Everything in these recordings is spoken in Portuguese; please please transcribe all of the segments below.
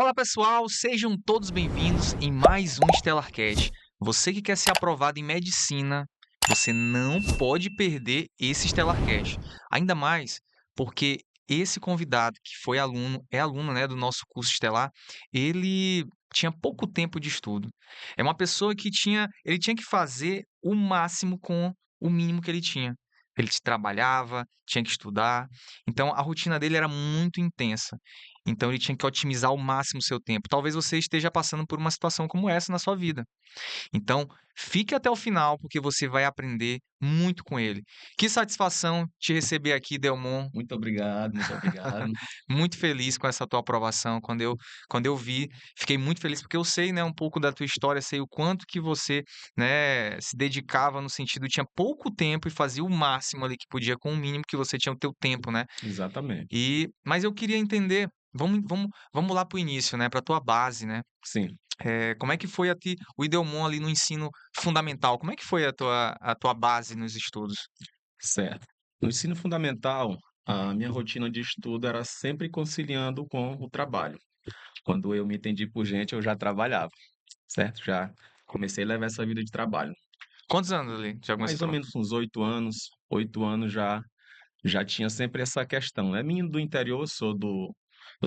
Fala pessoal, sejam todos bem-vindos em mais um Stellarcast. Você que quer ser aprovado em medicina, você não pode perder esse Stellarcast. Ainda mais porque esse convidado que foi aluno, é aluno, né, do nosso curso Estelar, ele tinha pouco tempo de estudo. É uma pessoa que ele tinha que fazer o máximo com o mínimo que ele tinha. Ele trabalhava, tinha que estudar, então a rotina dele era muito intensa. Então ele tinha que otimizar ao máximo o seu tempo. Talvez você esteja passando por uma situação como essa na sua vida. Então, fique até o final, porque você vai aprender muito com ele. Que satisfação te receber aqui, Delmon. Muito obrigado, muito obrigado. Muito feliz com essa tua aprovação. Quando eu vi, fiquei muito feliz, porque eu sei, né, um pouco da tua história, sei o quanto que você, né, se dedicava no sentido, tinha pouco tempo e fazia o máximo ali que podia com o mínimo que você tinha o teu tempo, né? Exatamente. Mas eu queria entender, vamos lá para o início, né, para tua base, né? Sim, Como é que foi o Idelmon ali no ensino fundamental? Como é que foi a tua base nos estudos? certo. No ensino fundamental, a minha rotina de estudo era sempre conciliando com o trabalho. Quando eu me entendi por gente, eu já trabalhava, certo? Já comecei a levar essa vida de trabalho. Quantos anos ali já começou a Mais ou trabalhar? menos uns 8 anos, 8 anos já tinha sempre essa questão. É vindo do interior, eu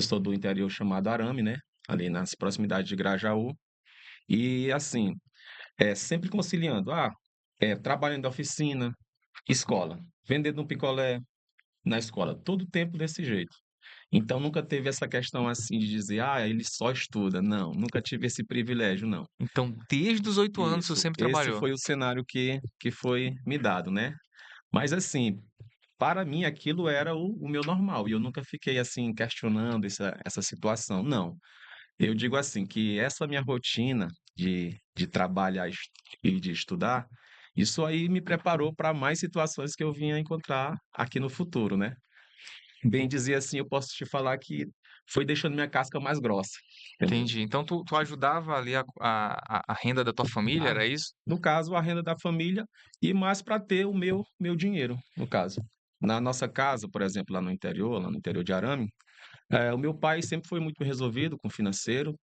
sou do interior chamado Arame, né? Ali nas proximidades de Grajaú. E assim, sempre conciliando, trabalhando da oficina, escola, vendendo um picolé na escola, todo o tempo desse jeito. Então nunca teve essa questão assim de dizer: "Ah, ele só estuda", não, nunca tive esse privilégio não. Então, desde os 8 anos você Isso, sempre esse trabalhou. foi o cenário que foi me dado, né. Mas assim, para mim aquilo era o meu normal, e eu nunca fiquei assim questionando essa situação, não. Eu digo assim, que essa minha rotina de trabalhar e de estudar, isso aí me preparou para mais situações que eu vinha encontrar aqui no futuro, né. Bem dizer assim, eu posso te falar que foi deixando minha casca mais grossa, entendeu. Entendi. Então tu ajudava ali a renda da tua família, A era isso? No caso, a renda da família e mais para ter o meu dinheiro, no caso. Na nossa casa, por exemplo, lá no interior de Arame, o meu pai sempre foi muito resolvido com o financeiro,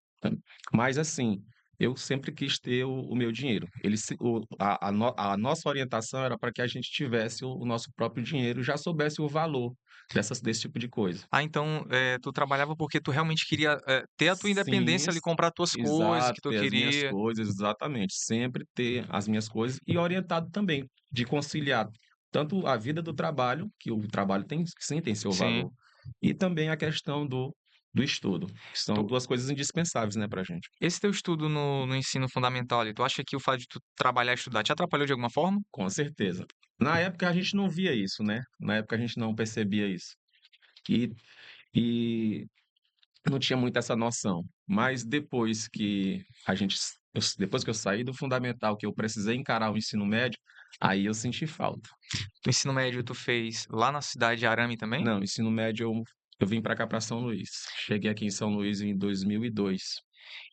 mas assim, eu sempre quis ter o meu dinheiro. Ele se o a nossa orientação era para que a gente tivesse o nosso próprio dinheiro e já soubesse o valor desse tipo de coisa. Ah, então, tu trabalhava porque tu realmente queria, ter a tua Sim, independência ali, comprar tuas coisas que exato, tu ter as minhas queria. coisas, exatamente. Sempre ter as minhas coisas e orientado também, de conciliar tanto a vida do trabalho, que o trabalho tem sim, tem seu Sim. valor, e também a questão do estudo, que Tu são 2 coisas indispensáveis, né, pra gente. Esse teu estudo no ensino fundamental ali, tu acha que o fato de tu trabalhar e estudar te atrapalhou de alguma forma? Com certeza. Na época a gente não via isso, né, na época a gente não percebia isso. E e não tinha muito essa noção, mas depois que eu saí do fundamental, que eu precisei encarar o ensino médio, aí eu senti falta. O ensino médio tu fez lá na cidade de Arame também? Não, ensino médio eu vim para cá para São Luís. Cheguei aqui em São Luís em 2002.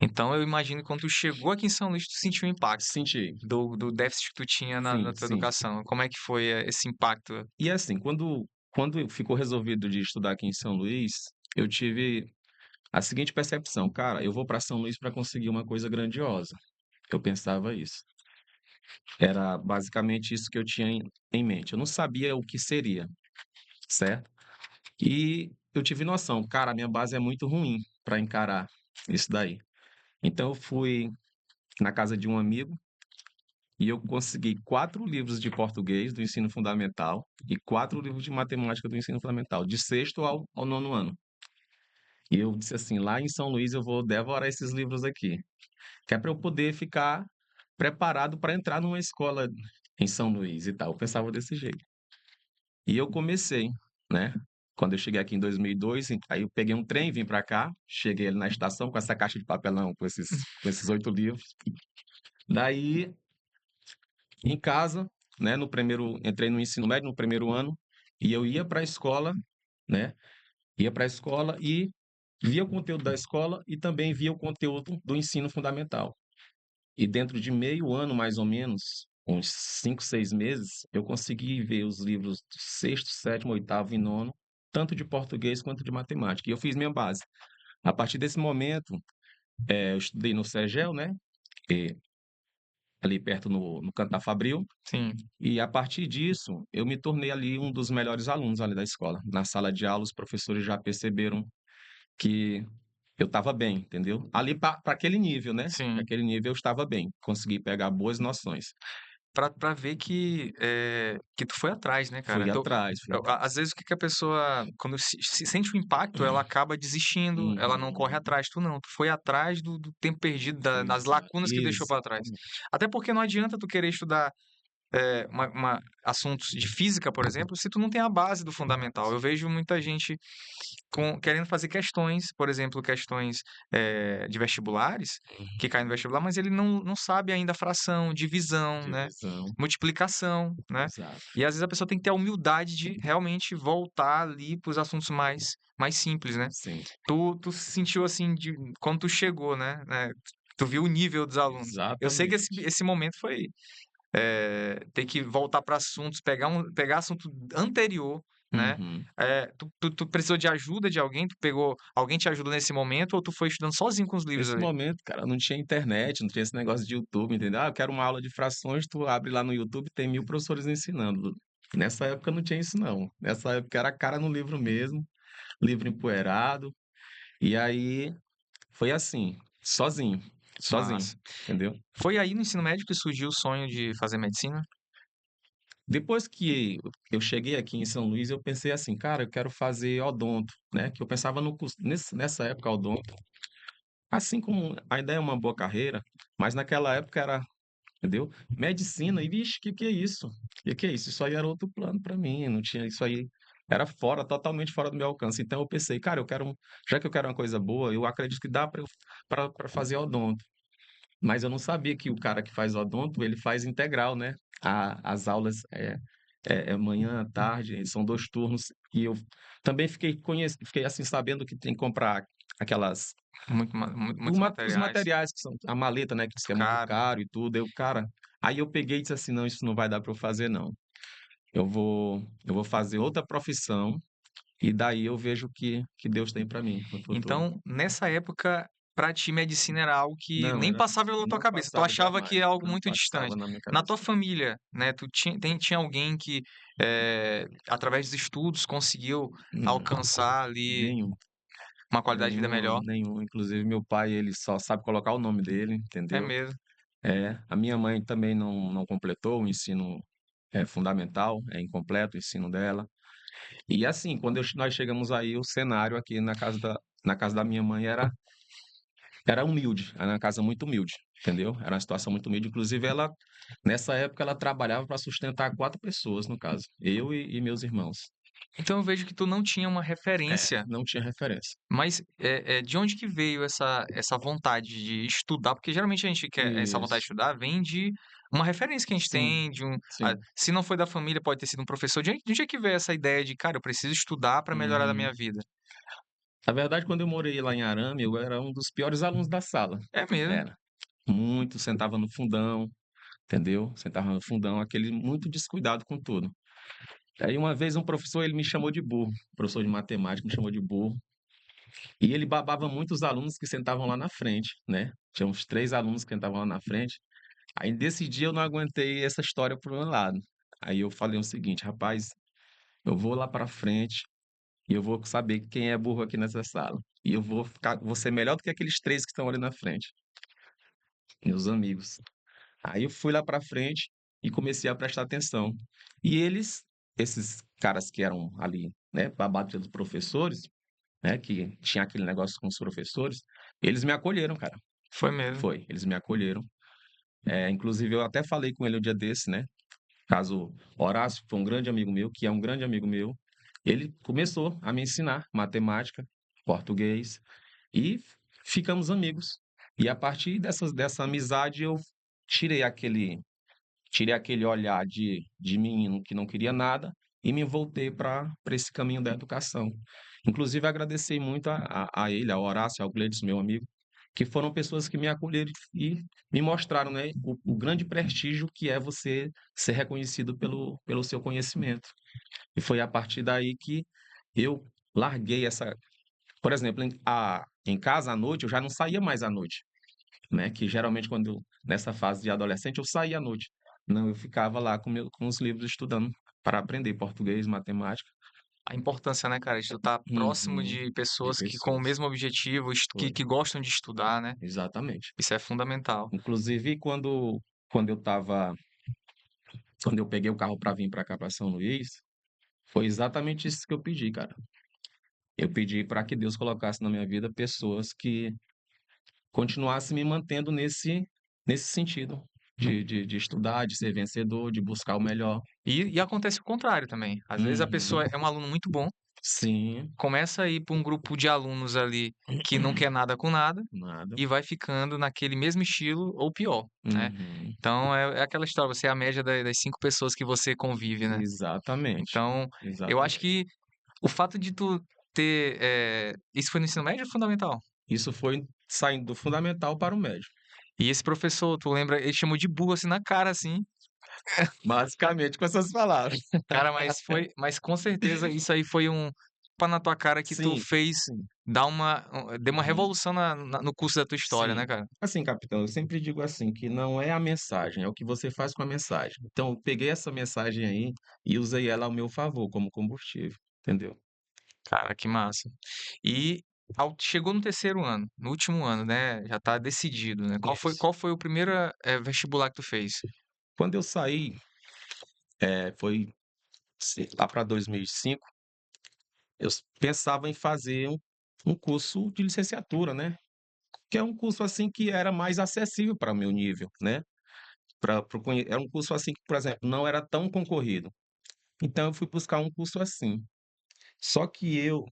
Então eu imagino que quando tu chegou aqui em São Luís, tu sentiu o impacto Senti, do déficit que tu tinha na sim, tua sim. educação. Como é que foi, esse impacto? E assim, quando ficou resolvido de estudar aqui em São Luís, eu tive a seguinte percepção: "Cara, eu vou para São Luís para conseguir uma coisa grandiosa". Eu pensava isso. Era basicamente isso que eu tinha em mente. Eu não sabia o que seria, certo? E eu tive noção, cara, a minha base é muito ruim para encarar isso daí. Então eu fui na casa de um amigo e eu consegui 4 livros de português do ensino fundamental e 4 livros de matemática do ensino fundamental, de sexto ao nono ano. E eu disse assim: "Lá em São Luís eu vou devorar esses livros aqui", que é para eu poder ficar preparado para entrar numa escola em São Luís e tal. Eu pensava desse jeito. E eu comecei, né, quando eu cheguei aqui em 2002, aí eu peguei um trem, vim para cá, cheguei ali na estação com essa caixa de papelão com esses 8 livros. Daí, em casa, né, entrei no ensino médio no primeiro ano, e eu ia para a escola, né, ia para a escola e via o conteúdo da escola e também via o conteúdo do ensino fundamental. E dentro de meio ano, mais ou menos, uns 5, 6 meses, eu consegui ver os livros do sexto, sétimo, oitavo e nono, tanto de português quanto de matemática. E eu fiz minha base. A partir desse momento, eu estudei no Segel, né, eh, ali perto no Canto da Fabril, Sim. e a partir disso, eu me tornei ali um dos melhores alunos ali da escola. Na sala de aula, os professores já perceberam que eu estava bem, entendeu? Ali para aquele nível, né, pra Sim. aquele nível eu estava bem, consegui pegar boas noções. Pra ver que tu foi atrás, né, cara. Fui Então, atrás, fui atrás. às vezes, o que que a pessoa, quando se sente o impacto, ela acaba desistindo, ela não corre Uhum. atrás. Tu não, tu foi atrás do tempo perdido, das lacunas que deixou pra trás. Exatamente. Até porque não adianta tu querer estudar assuntos de física, por exemplo, se tu não tem a base do fundamental. Eu vejo muita gente querendo fazer questões, por exemplo, questões de vestibulares, que caem no vestibular, mas ele não sabe ainda a fração, divisão, né? Divisão, Multiplicação, né? exato. E às vezes a pessoa tem que ter a humildade de realmente voltar ali para os assuntos mais simples, né? Sim, Tu se sentiu assim quando tu chegou, né? Tu viu o nível dos alunos. Eu sei que esse, exatamente. esse momento foi ter que voltar para assuntos, pegar assunto anterior, né? Uhum. Tu precisou de ajuda de alguém? Tu pegou, alguém te ajudou nesse momento ou tu foi estudando sozinho com os livros Nesse ali? momento, cara, não tinha internet, não tinha esse negócio de YouTube, entendeu? "Ah, eu quero uma aula de frações", tu abre lá no YouTube, tem 1000 professores ensinando. Nessa época não tinha isso não. Nessa época era a cara no livro mesmo, livro empoeirado, e aí foi assim, sozinho, sozinho, Mas entendeu? foi aí no ensino médio que surgiu o sonho de fazer medicina? Depois que eu cheguei aqui em São Luís, eu pensei assim: "Cara, eu quero fazer odonto", né, que eu pensava no curso nessa época odonto, assim como a ideia é uma boa carreira, mas naquela época era, entendeu? Medicina, e vixe, que é isso? Que é isso? Isso aí era outro plano para mim, não tinha isso aí, era fora, totalmente fora do meu alcance. Então eu pensei: "Cara, já que eu quero uma coisa boa, eu acredito que dá para eu pra fazer odonto". Mas eu não sabia que o cara que faz odonto, ele faz integral, né. As aulas é manhã, tarde, são 2 turnos, e eu também fiquei, assim, sabendo que tem que comprar aquelas Muitos os materiais, materiais que são a maleta, né, que diz muito que é muito caro. caro e tudo, aí eu peguei e disse assim: "Não, isso não vai dar para eu fazer não. Eu vou fazer outra profissão, e daí eu vejo o que Deus tem para mim no futuro". Então, nessa época, pra ti, medicina era algo que Não, nem era passava pela tua não cabeça. Tu passava achava jamais, que é algo não muito passava distante. na minha Na cabeça. tua família, né, tu tinha alguém que, através dos estudos, conseguiu Não, alcançar ali nenhum. uma qualidade de vida Nenhum, melhor? nenhum. Inclusive meu pai, ele só sabe colocar o nome dele, É entendeu? mesmo. A minha mãe também não completou o ensino, fundamental, é incompleto o ensino dela. E assim, quando nós chegamos aí, o cenário aqui na casa da minha mãe era humilde, era uma casa muito humilde, entendeu? Era uma situação muito humilde, inclusive ela, nessa época, ela trabalhava para sustentar 4 pessoas, no caso, eu e meus irmãos. Então eu vejo que tu não tinha uma referência, Não tinha referência. mas, de onde que veio essa vontade de estudar? Porque geralmente a gente quer essa vontade de Isso. estudar vem de uma referência que a gente Sim, tem, sim. se não foi da família, pode ter sido um professor. De onde é que veio essa ideia de: "Cara, eu preciso estudar para melhorar da minha Uhum. vida"? Na verdade, quando eu morei lá em Arame, eu era um dos piores alunos da sala. É mesmo. Era. Muito, sentava no fundão, entendeu? Sentava no fundão, aquele muito descuidado com tudo. Aí uma vez um professor, ele me chamou de burro, professor de matemática me chamou de burro, e ele babava muito os alunos que sentavam lá na frente, né? Tinha uns 3 alunos que sentavam lá na frente. Aí desse dia eu não aguentei essa história pro meu lado. Aí eu falei o seguinte: "Rapaz, eu vou lá pra frente e eu vou saber quem é burro aqui nessa sala. E eu vou ser melhor do que aqueles 3 que estão ali na frente, meus amigos". Aí eu fui lá pra frente e comecei a prestar atenção. E esses caras que eram ali, né, babados pelos professores, né, que tinha aquele negócio com os professores, eles me acolheram, cara. Foi mesmo. Foi, eles me acolheram. Inclusive eu até falei com ele um dia desse, né, caso Horácio, que foi um grande amigo meu, que é um grande amigo meu, ele começou a me ensinar matemática, português, e ficamos amigos. E a partir dessa amizade eu tirei aquele tirei aquele olhar de menino que não queria nada e me voltei para esse caminho da educação. Inclusive agradecer muito a ele, ao Horácio, ao Gleides, meu amigo, que foram pessoas que me acolheram e me mostraram, né, o grande prestígio que é você ser reconhecido pelo seu conhecimento. E foi a partir daí que eu larguei essa, por exemplo, em casa à noite, eu já não saía mais à noite, né? Que geralmente nessa fase de adolescente, eu saía à noite. Não, eu ficava lá com os livros estudando para aprender português, matemática. A importância, né, cara, de tu estar próximo Uhum. de De pessoas que com o pessoas. mesmo objetivo, Foi, que gostam de estudar, né? exatamente. Isso é fundamental. Inclusive, quando eu tava, quando eu peguei o carro para vir para cá, para São Luís, foi exatamente isso que eu pedi, cara. Eu pedi para que Deus colocasse na minha vida pessoas que continuassem me mantendo nesse sentido, de estudar, de ser vencedor, de buscar o melhor. E acontece o contrário também. Às vezes a Uhum. pessoa é um aluno muito bom, Sim, começa a ir para um grupo de alunos ali que não quer nada com nada nada. e vai ficando naquele mesmo estilo ou pior, né? Uhum. Então é aquela história, você é a média das 5 pessoas que você convive, né? Exatamente, Então, eu acho exatamente. que o fato de tu ter. Isso foi no ensino médio ou fundamental? Isso foi saindo do fundamental para o médio. E esse professor, tu lembra, ele chamou de burro assim na cara, assim. Basicamente com essas palavras. Cara, mas com certeza isso aí foi um tapa na tua cara que tu Sim, fez sim. deu uma Uhum. revolução no curso da tua história, né, Sim. cara? Assim, capitão, eu sempre digo assim, que não é a mensagem, é o que você faz com a mensagem. Então, eu peguei essa mensagem aí e usei ela ao meu favor, como combustível, entendeu? Cara, que massa. E chegou no terceiro ano, no último ano, né? Já tá decidido, né? Isso. Qual foi o primeiro vestibular que tu fez? Quando eu saí, foi lá para 2005, pensava em fazer um curso de licenciatura, né? Que é um curso assim que era mais acessível para o meu nível, né? Era um curso assim que, por exemplo, não era tão concorrido. Então eu fui buscar um curso assim. Só que eu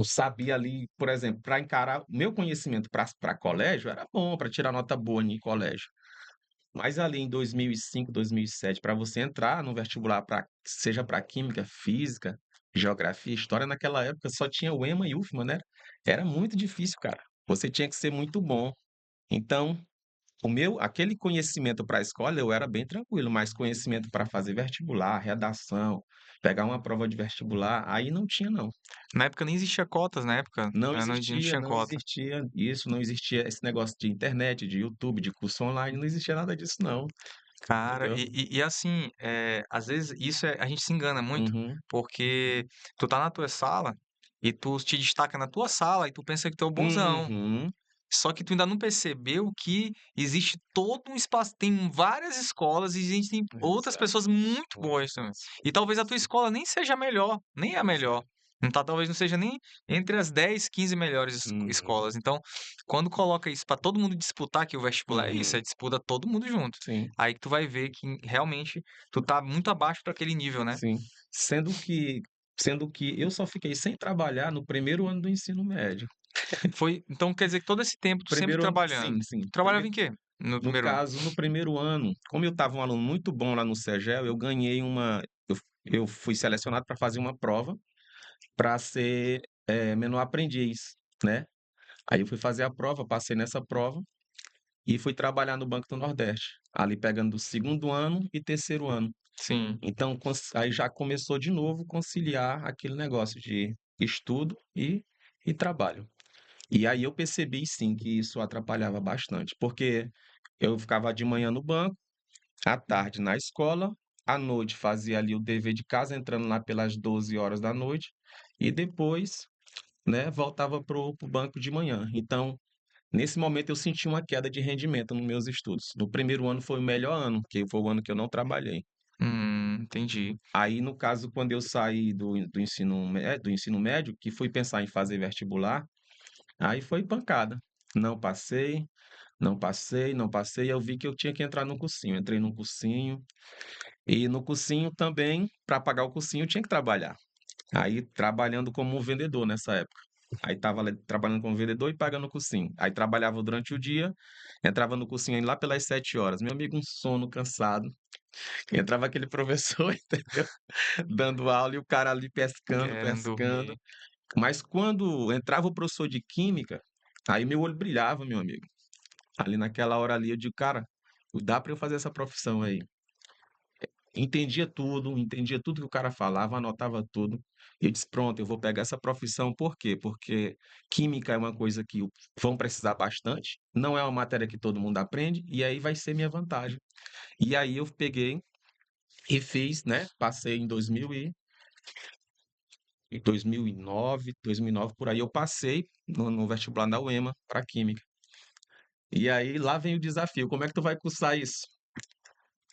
sabia ali, por exemplo, para encarar o meu conhecimento para colégio era bom, para tirar nota boa em colégio. Mas ali em 2005, 2007, para você entrar no vestibular, seja para química, física, geografia, história, naquela época só tinha o EMA e o UFMA, né? Era muito difícil, cara. Você tinha que ser muito bom. Então, aquele conhecimento para a escola eu era bem tranquilo, mas conhecimento para fazer vestibular, redação, pegar uma prova de vestibular, aí não tinha não. Na época nem existia cotas, na época, não tinha Não cota. existia isso, não existia esse negócio de internet, de YouTube, de curso online, não existia nada disso não, Cara, entendeu? e assim, às vezes a gente se engana muito, Uhum, porque tu tá na tua sala e tu te destaca na tua sala e tu pensa que tu é o bonzão. uhum, Só que tu ainda não percebeu que existe todo um espaço, tem várias escolas e existem outras exato, pessoas muito boas também. outras E talvez a tua sim, escola nem seja a melhor, nem a melhor. exato. Não tá, talvez não seja nem entre as 10, 15 melhores Uhum, escolas. Então, quando coloca isso para todo mundo disputar, que o vestibular é isso, uhum, é disputa todo mundo junto. sim, Aí que tu vai ver que realmente tu tá muito abaixo daquele nível, né? sim. Sendo que eu só fiquei sem trabalhar no primeiro ano do ensino médio. Então quer dizer que todo esse tempo tu sempre Primeiro ano trabalhando. sim, sim. Trabalhava em quê? No No primeiro ano? caso, no primeiro ano, como eu estava um aluno muito bom lá no Segel, eu ganhei eu fui selecionado para fazer uma prova para ser, menor aprendiz, né. Aí eu fui fazer a prova, passei nessa prova e fui trabalhar no Banco do Nordeste, ali pegando o segundo ano e terceiro ano. Sim. Então aí já começou de novo conciliar aquele negócio de estudo e trabalho. E aí eu percebi sim que isso atrapalhava bastante, porque eu ficava de manhã no banco, à tarde na escola, à noite fazia ali o dever de casa, entrando lá pelas 12 horas da noite, e depois, né, voltava pro banco de manhã. Então, nesse momento eu senti uma queda de rendimento nos meus estudos. No primeiro ano foi o melhor ano, que foi o ano que eu não trabalhei. Entendi. Aí, no caso, quando eu saí do ensino médio, que fui pensar em fazer vestibular, aí foi pancada. Não passei, não passei, não passei, eu vi que eu tinha que entrar no cursinho. Entrei no cursinho, e no cursinho também, para pagar o cursinho, eu tinha que trabalhar. Aí, trabalhando como um vendedor nessa época. Aí estava trabalhando como vendedor e pagando o cursinho. Aí trabalhava durante o dia, entrava no cursinho lá pelas 7 horas. Meu amigo, um sono, cansado. Entrava aquele professor, entendeu? Dando aula e o cara ali pescando, Querendo pescando. dormir. Mas quando entrava o professor de química, aí meu olho brilhava, meu amigo. Ali naquela hora ali, eu digo, cara, dá para eu fazer essa profissão aí. entendia tudo que o cara falava, anotava tudo. Eu disse: "Pronto, eu vou pegar essa profissão", por quê? Porque química é uma coisa que vão precisar bastante, não é uma matéria que todo mundo aprende, e aí vai ser minha vantagem. E aí eu peguei e fiz, né, passei em 2009, por aí eu passei no vestibular da UEMA para química. E aí lá vem o desafio, como é que tu vai cursar isso?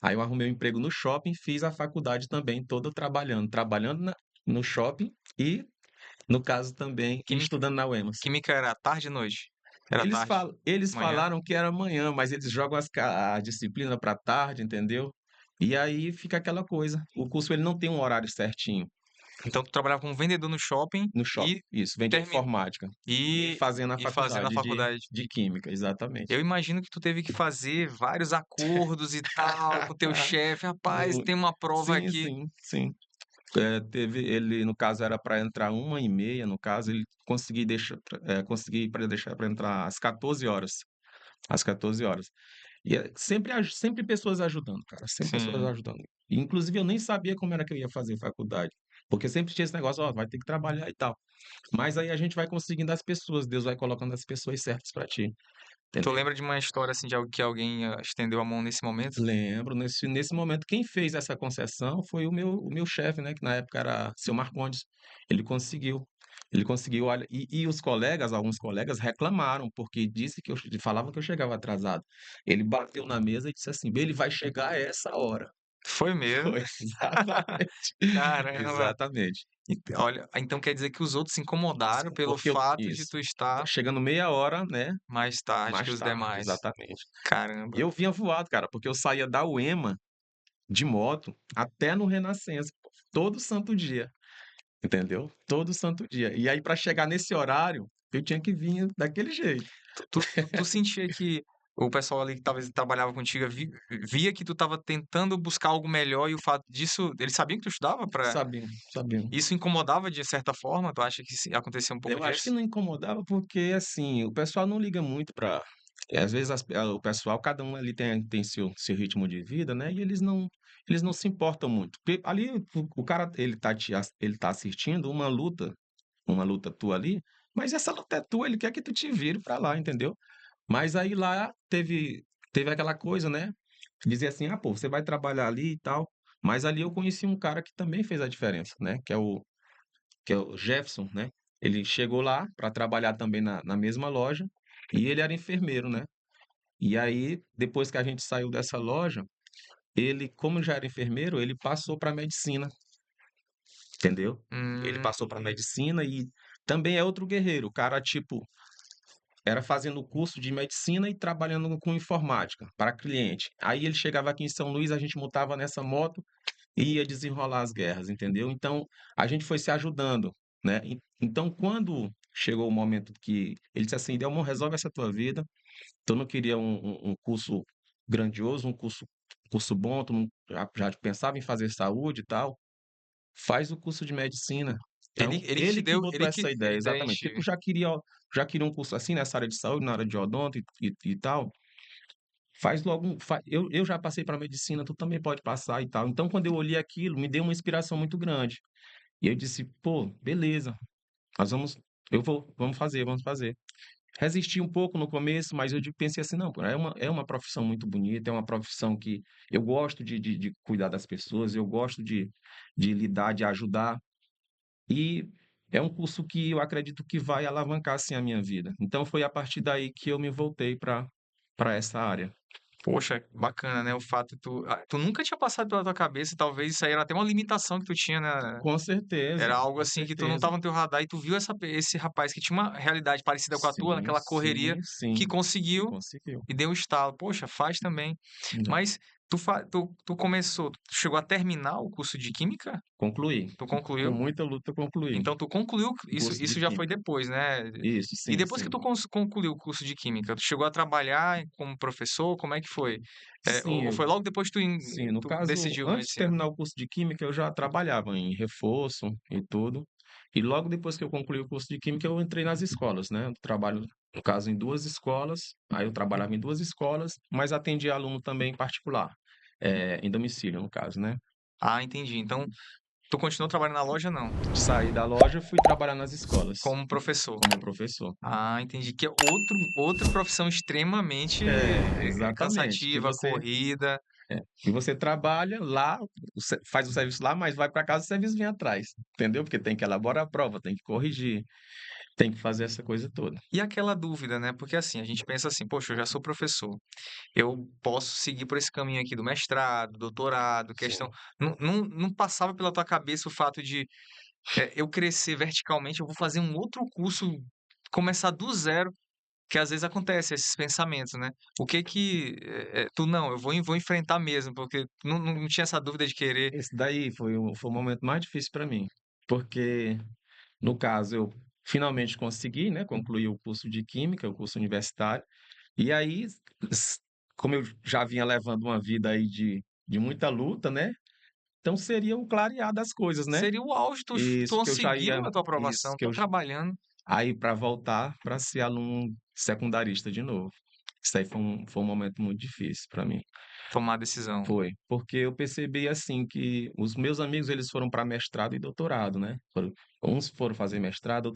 Aí eu arrumei um emprego no shopping, fiz a faculdade também toda trabalhando no shopping e, no caso também, Química, estudando na UEMAS. química era tarde e noite? Era tarde, Eles manhã? falaram que era amanhã, mas eles jogam a disciplina para tarde, entendeu? E aí fica aquela coisa, o curso ele não tem um horário certinho Então tu trabalhava como vendedor no shopping no shopping. e Isso, vende termi informática e e fazendo a e fazendo a faculdade faculdade. de química, exatamente. Eu imagino que tu teve que fazer vários acordos e tal com teu chefe: "Rapaz, Mu tem uma prova sim, aqui". sim, sim. Teve ele no caso era para entrar 1h30, no caso, ele consegui para deixar para entrar às 14 horas, às 14 horas. E, sempre pessoas ajudando, cara, sempre pessoas Sim. ajudando. Inclusive eu nem sabia como era que eu ia fazer faculdade, porque sempre tinha esse negócio: "Ó, vai ter que trabalhar e tal". Mas aí a gente vai conseguindo as pessoas, Deus vai colocando as pessoas certas para ti, Tu entendeu? lembra de uma história, assim, de algo que alguém, estendeu a mão nesse momento? Lembro, nesse momento, quem fez essa concessão foi o meu chefe, né, que na época era seu Marcondes. Ele conseguiu. Ele conseguiu, olha, e os colegas, alguns colegas reclamaram, porque disse que falavam que eu chegava atrasado. Ele bateu na mesa e disse assim: "Ele vai chegar a essa hora". Foi mesmo? Foi, exatamente. Caramba! Exatamente. Olha, então quer dizer que os outros se incomodaram Sim, pelo porque eu fato de isso. tu estar Chegando meia hora, né, mais tarde que mais os tarde, demais. exatamente. E Caramba. eu vinha voado, cara, porque eu saía da UEMA de moto até no Renascença, todo santo dia, entendeu? Todo santo dia. E aí para chegar nesse horário, eu tinha que vir daquele jeito. Tu sentia que o pessoal ali que talvez trabalhava contigo via que tu estava tentando buscar algo melhor e o fato disso eles sabiam que tu estudava pra Sabiam, sabiam. isso incomodava de certa forma? Tu acha que se acontecia um pouco Eu acho que disso? não incomodava, porque, assim, o pessoal não liga muito para às vezes o pessoal, cada um ali tem seu ritmo de vida, né, e eles não se importam muito. Porque ali o cara ele tá assistindo uma luta tua ali, mas essa luta é tua, ele quer que tu te vire pra lá, entendeu? Mas aí lá teve aquela coisa, né, dizer assim: "Ah, pô, você vai trabalhar ali e tal", mas ali eu conheci um cara que também fez a diferença, né, que é o Jefferson, né. Ele chegou lá para trabalhar também na mesma loja, e ele era enfermeiro, né. E aí, depois que a gente saiu dessa loja, ele, como já era enfermeiro, ele passou para medicina, entendeu? Ele Hum, passou para medicina e também é outro guerreiro, o cara, tipo, era fazendo o curso de medicina e trabalhando com informática para cliente. Aí ele chegava aqui em São Luís, a gente montava nessa moto e ia desenrolar as guerras, entendeu? Então, a gente foi se ajudando, né? Então, quando chegou o momento que ele disse assim: Delmon, resolve essa tua vida. Tu não queria um curso grandioso, um curso bom, tu não, já pensava em fazer saúde e tal. Faz o curso de medicina. Então, ele que te ele que deu botou ele que essa ideia, ele daí exatamente. Porque tu já queria um curso assim nessa área de saúde, na área de odonto e tal. Faz logo eu já passei para medicina, tu também pode passar e tal. Então, quando eu olhei aquilo, me deu uma inspiração muito grande. E eu disse: "Pô, beleza, nós vamos fazer, vamos fazer". Resisti um pouco no começo, mas pensei assim: "Não, pô, é uma profissão muito bonita, é uma profissão que eu gosto de cuidar das pessoas, eu gosto de lidar, de ajudar, e é um curso que eu acredito que vai alavancar, sim, a minha vida". Então foi a partir daí que eu me voltei para essa área. Poxa, bacana, né, o fato de tu nunca tinha passado pela tua cabeça, talvez isso aí era até uma limitação que tu tinha, né, Com certeza, era algo com assim que tu não certeza. estava no teu radar e tu viu esse rapaz que tinha uma realidade parecida com a tua, Sim, naquela correria, sim, que sim. E conseguiu conseguiu. e deu um estalo. Poxa, faz também. Já. Mas tu começou tu chegou a terminar o curso de química? Concluí. Tu Com concluiu? muita luta, concluí Então tu concluiu o isso curso de isso já foi química. depois, né. Isso, E sim, depois que sim. tu concluiu o curso de química, tu chegou a trabalhar como professor, como é que foi? Sim, Ou foi logo depois que sim, no tu caso, decidiu antes de medicina? terminar o curso de química, eu já trabalhava em reforço e tudo. E logo depois que eu concluí o curso de química, eu entrei nas escolas, né? Eu trabalho, no caso, em 2 escolas. Aí eu trabalhava em 2 escolas, mas atendia aluno também em particular, em domicílio, no caso, né? Ah, entendi. Então, tu continuou trabalhando na loja, não? Saí da loja, fui trabalhar nas escolas Como professor? como professor. Ah, entendi. Que é outra profissão extremamente É, exatamente, que cansativa, você corrida. que você trabalha lá, faz o serviço lá, mas vai para casa, o serviço vem atrás, entendeu? Porque tem que elaborar a prova, tem que corrigir, tem que fazer essa coisa toda. E aquela dúvida, né? Porque assim, a gente pensa assim, poxa, eu já sou professor. Eu posso seguir por esse caminho aqui do mestrado, doutorado, questão. Sim. Não passava pela tua cabeça o fato de eu crescer verticalmente, eu vou fazer um outro curso, começar do zero, que às vezes acontece esses pensamentos, né? O que que tu não, eu vou enfrentar mesmo, porque não tinha essa dúvida de querer. Esse daí foi o momento mais difícil para mim, porque, no caso, eu finalmente consegui, né, concluir o curso de química, o curso universitário, e aí, s como eu já vinha levando uma vida aí de muita luta, né, então seria o clarear das coisas, né. Seria o auge, tu Isso, que eu já ia conseguiu a tua isso, aprovação, que tá eu trabalhando, aí para voltar para ser aluno secundarista de novo. Isso aí foi um momento muito difícil para mim. tomar a decisão. Foi, porque eu percebi, assim, que os meus amigos eles foram para mestrado e doutorado, né, uns foram fazer mestrado,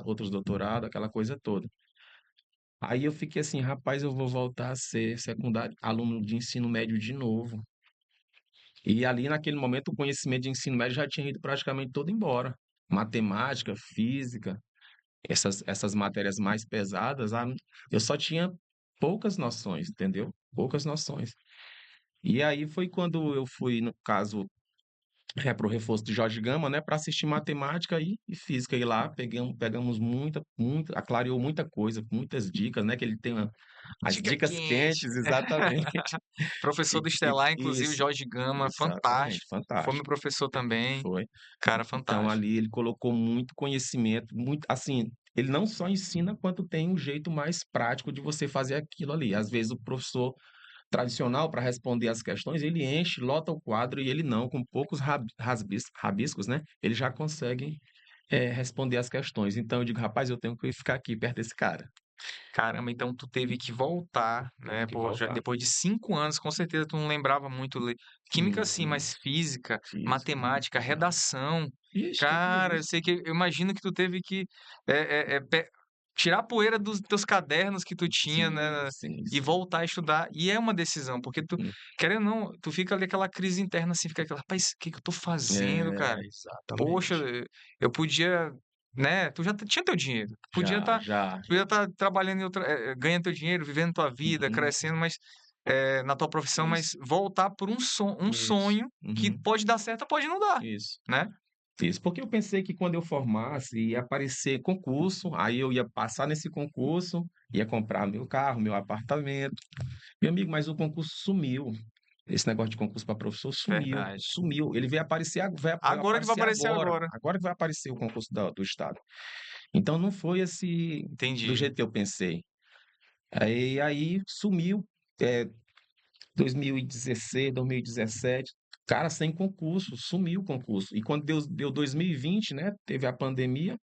outros doutorado, aquela coisa toda. Aí eu fiquei assim: "Rapaz, eu vou voltar a ser secundário aluno de ensino médio de novo". E ali naquele momento o conhecimento de ensino médio já tinha ido praticamente todo embora. Matemática, física, essas matérias mais pesadas, eu só tinha poucas noções, entendeu? Poucas noções. E aí foi quando eu fui, no caso, para o reforço de Jorge Gama, né, para assistir matemática e física. E lá pegamos muita, clareou muita coisa, muitas dicas, né, que ele tem as Diga dicas quente. quentes, exatamente. Professor do Estelar, inclusive Isso, Jorge Gama, exatamente, fantástico. Foi meu fantástico. professor também, Foi. cara Então fantástico. ali ele colocou muito conhecimento, muito assim, ele não só ensina quanto tem um jeito mais prático de você fazer aquilo ali. Às vezes o professor tradicional para responder as questões, ele enche, lota o quadro e ele não, com poucos rabiscos, né, ele já consegue, responder as questões. Então eu digo: "Rapaz, eu tenho que ficar aqui perto desse cara". Caramba, então tu teve que voltar, Teve né? que Pô, já voltar. depois de 5 anos, com certeza tu não lembrava muito química sim, Uhum. mas física, Física, matemática, não. redação. Ixi, que é Cara, eu isso? sei que eu imagino que tu teve que tirar a poeira dos teus cadernos que tu tinha, Sim, né? sim, E sim. voltar a estudar. E é uma decisão, porque tu, Hum. querendo ou não, tu fica ali aquela crise interna assim, fica aquela, rapaz, o que que eu tô fazendo, cara? É, Poxa, exatamente. eu podia, né? Tu já tinha teu dinheiro, Já, já. podia estar trabalhando ganhando teu dinheiro, vivendo tua vida, Uhum. crescendo, mas na tua profissão, mas Isso, voltar por um isso. sonho que Uhum. pode dar certo, pode não dar, Isso. né? Isso, porque eu pensei que quando eu formasse ia aparecer concurso, aí eu ia passar nesse concurso, ia comprar meu carro, meu apartamento. Meu amigo, mas o concurso sumiu. Esse negócio de concurso para professor sumiu, Verdade. sumiu. Ele veio aparecer, vai Agora que vai aparecer aparecer agora. agora. Agora que vai aparecer o concurso do estado. Então não foi assim do Entendi. jeito que eu pensei. Aí sumiu, eh, 2016, 2017, cara, sem concurso, sumiu o concurso. E quando deu 2020, né, teve a pandemia,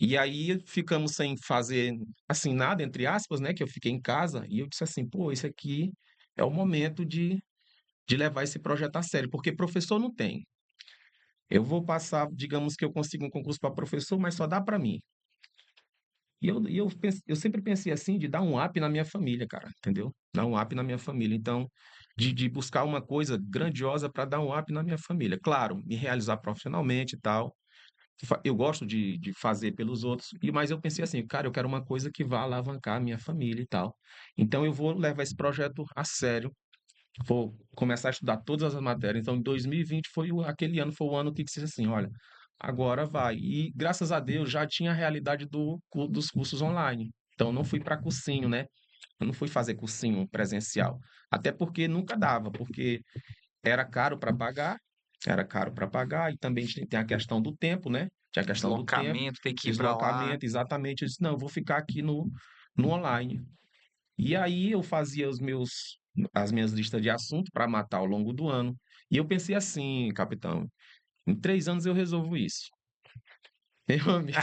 e aí ficamos sem fazer, assim, nada, entre aspas, né, que eu fiquei em casa, e eu disse assim: "Pô, esse aqui é o momento de levar esse projeto a sério", porque professor não tem. Eu vou passar, digamos que eu consigo um concurso para professor, mas só dá para mim. Eu sempre pensei assim, de dar um up na minha família, cara, entendeu? Dar um up na minha família. Então, de buscar uma coisa grandiosa para dar um up na minha família. Claro, me realizar profissionalmente e tal. Eu gosto de fazer pelos outros, mas eu pensei assim, cara, eu quero uma coisa que vá alavancar a minha família e tal. Então, eu vou levar esse projeto a sério. Vou começar a estudar todas as matérias. Então, em 2020 aquele ano foi o ano que disse assim: olha, agora vai. E graças a Deus já tinha a realidade dos cursos online. Então, não fui para cursinho, né? Eu não fui fazer cursinho presencial. Até porque nunca dava, porque era caro para pagar, era caro para pagar, e também tem a questão do tempo, né? Tinha a questão do tempo, Deslocamento, ter que ir pra lá. deslocamento, exatamente. Eu disse: não, eu vou ficar aqui no online. E aí eu fazia as minhas listas de assunto para matar ao longo do ano. E eu pensei assim, capitão, em 3 anos eu resolvo isso. Meu amigo,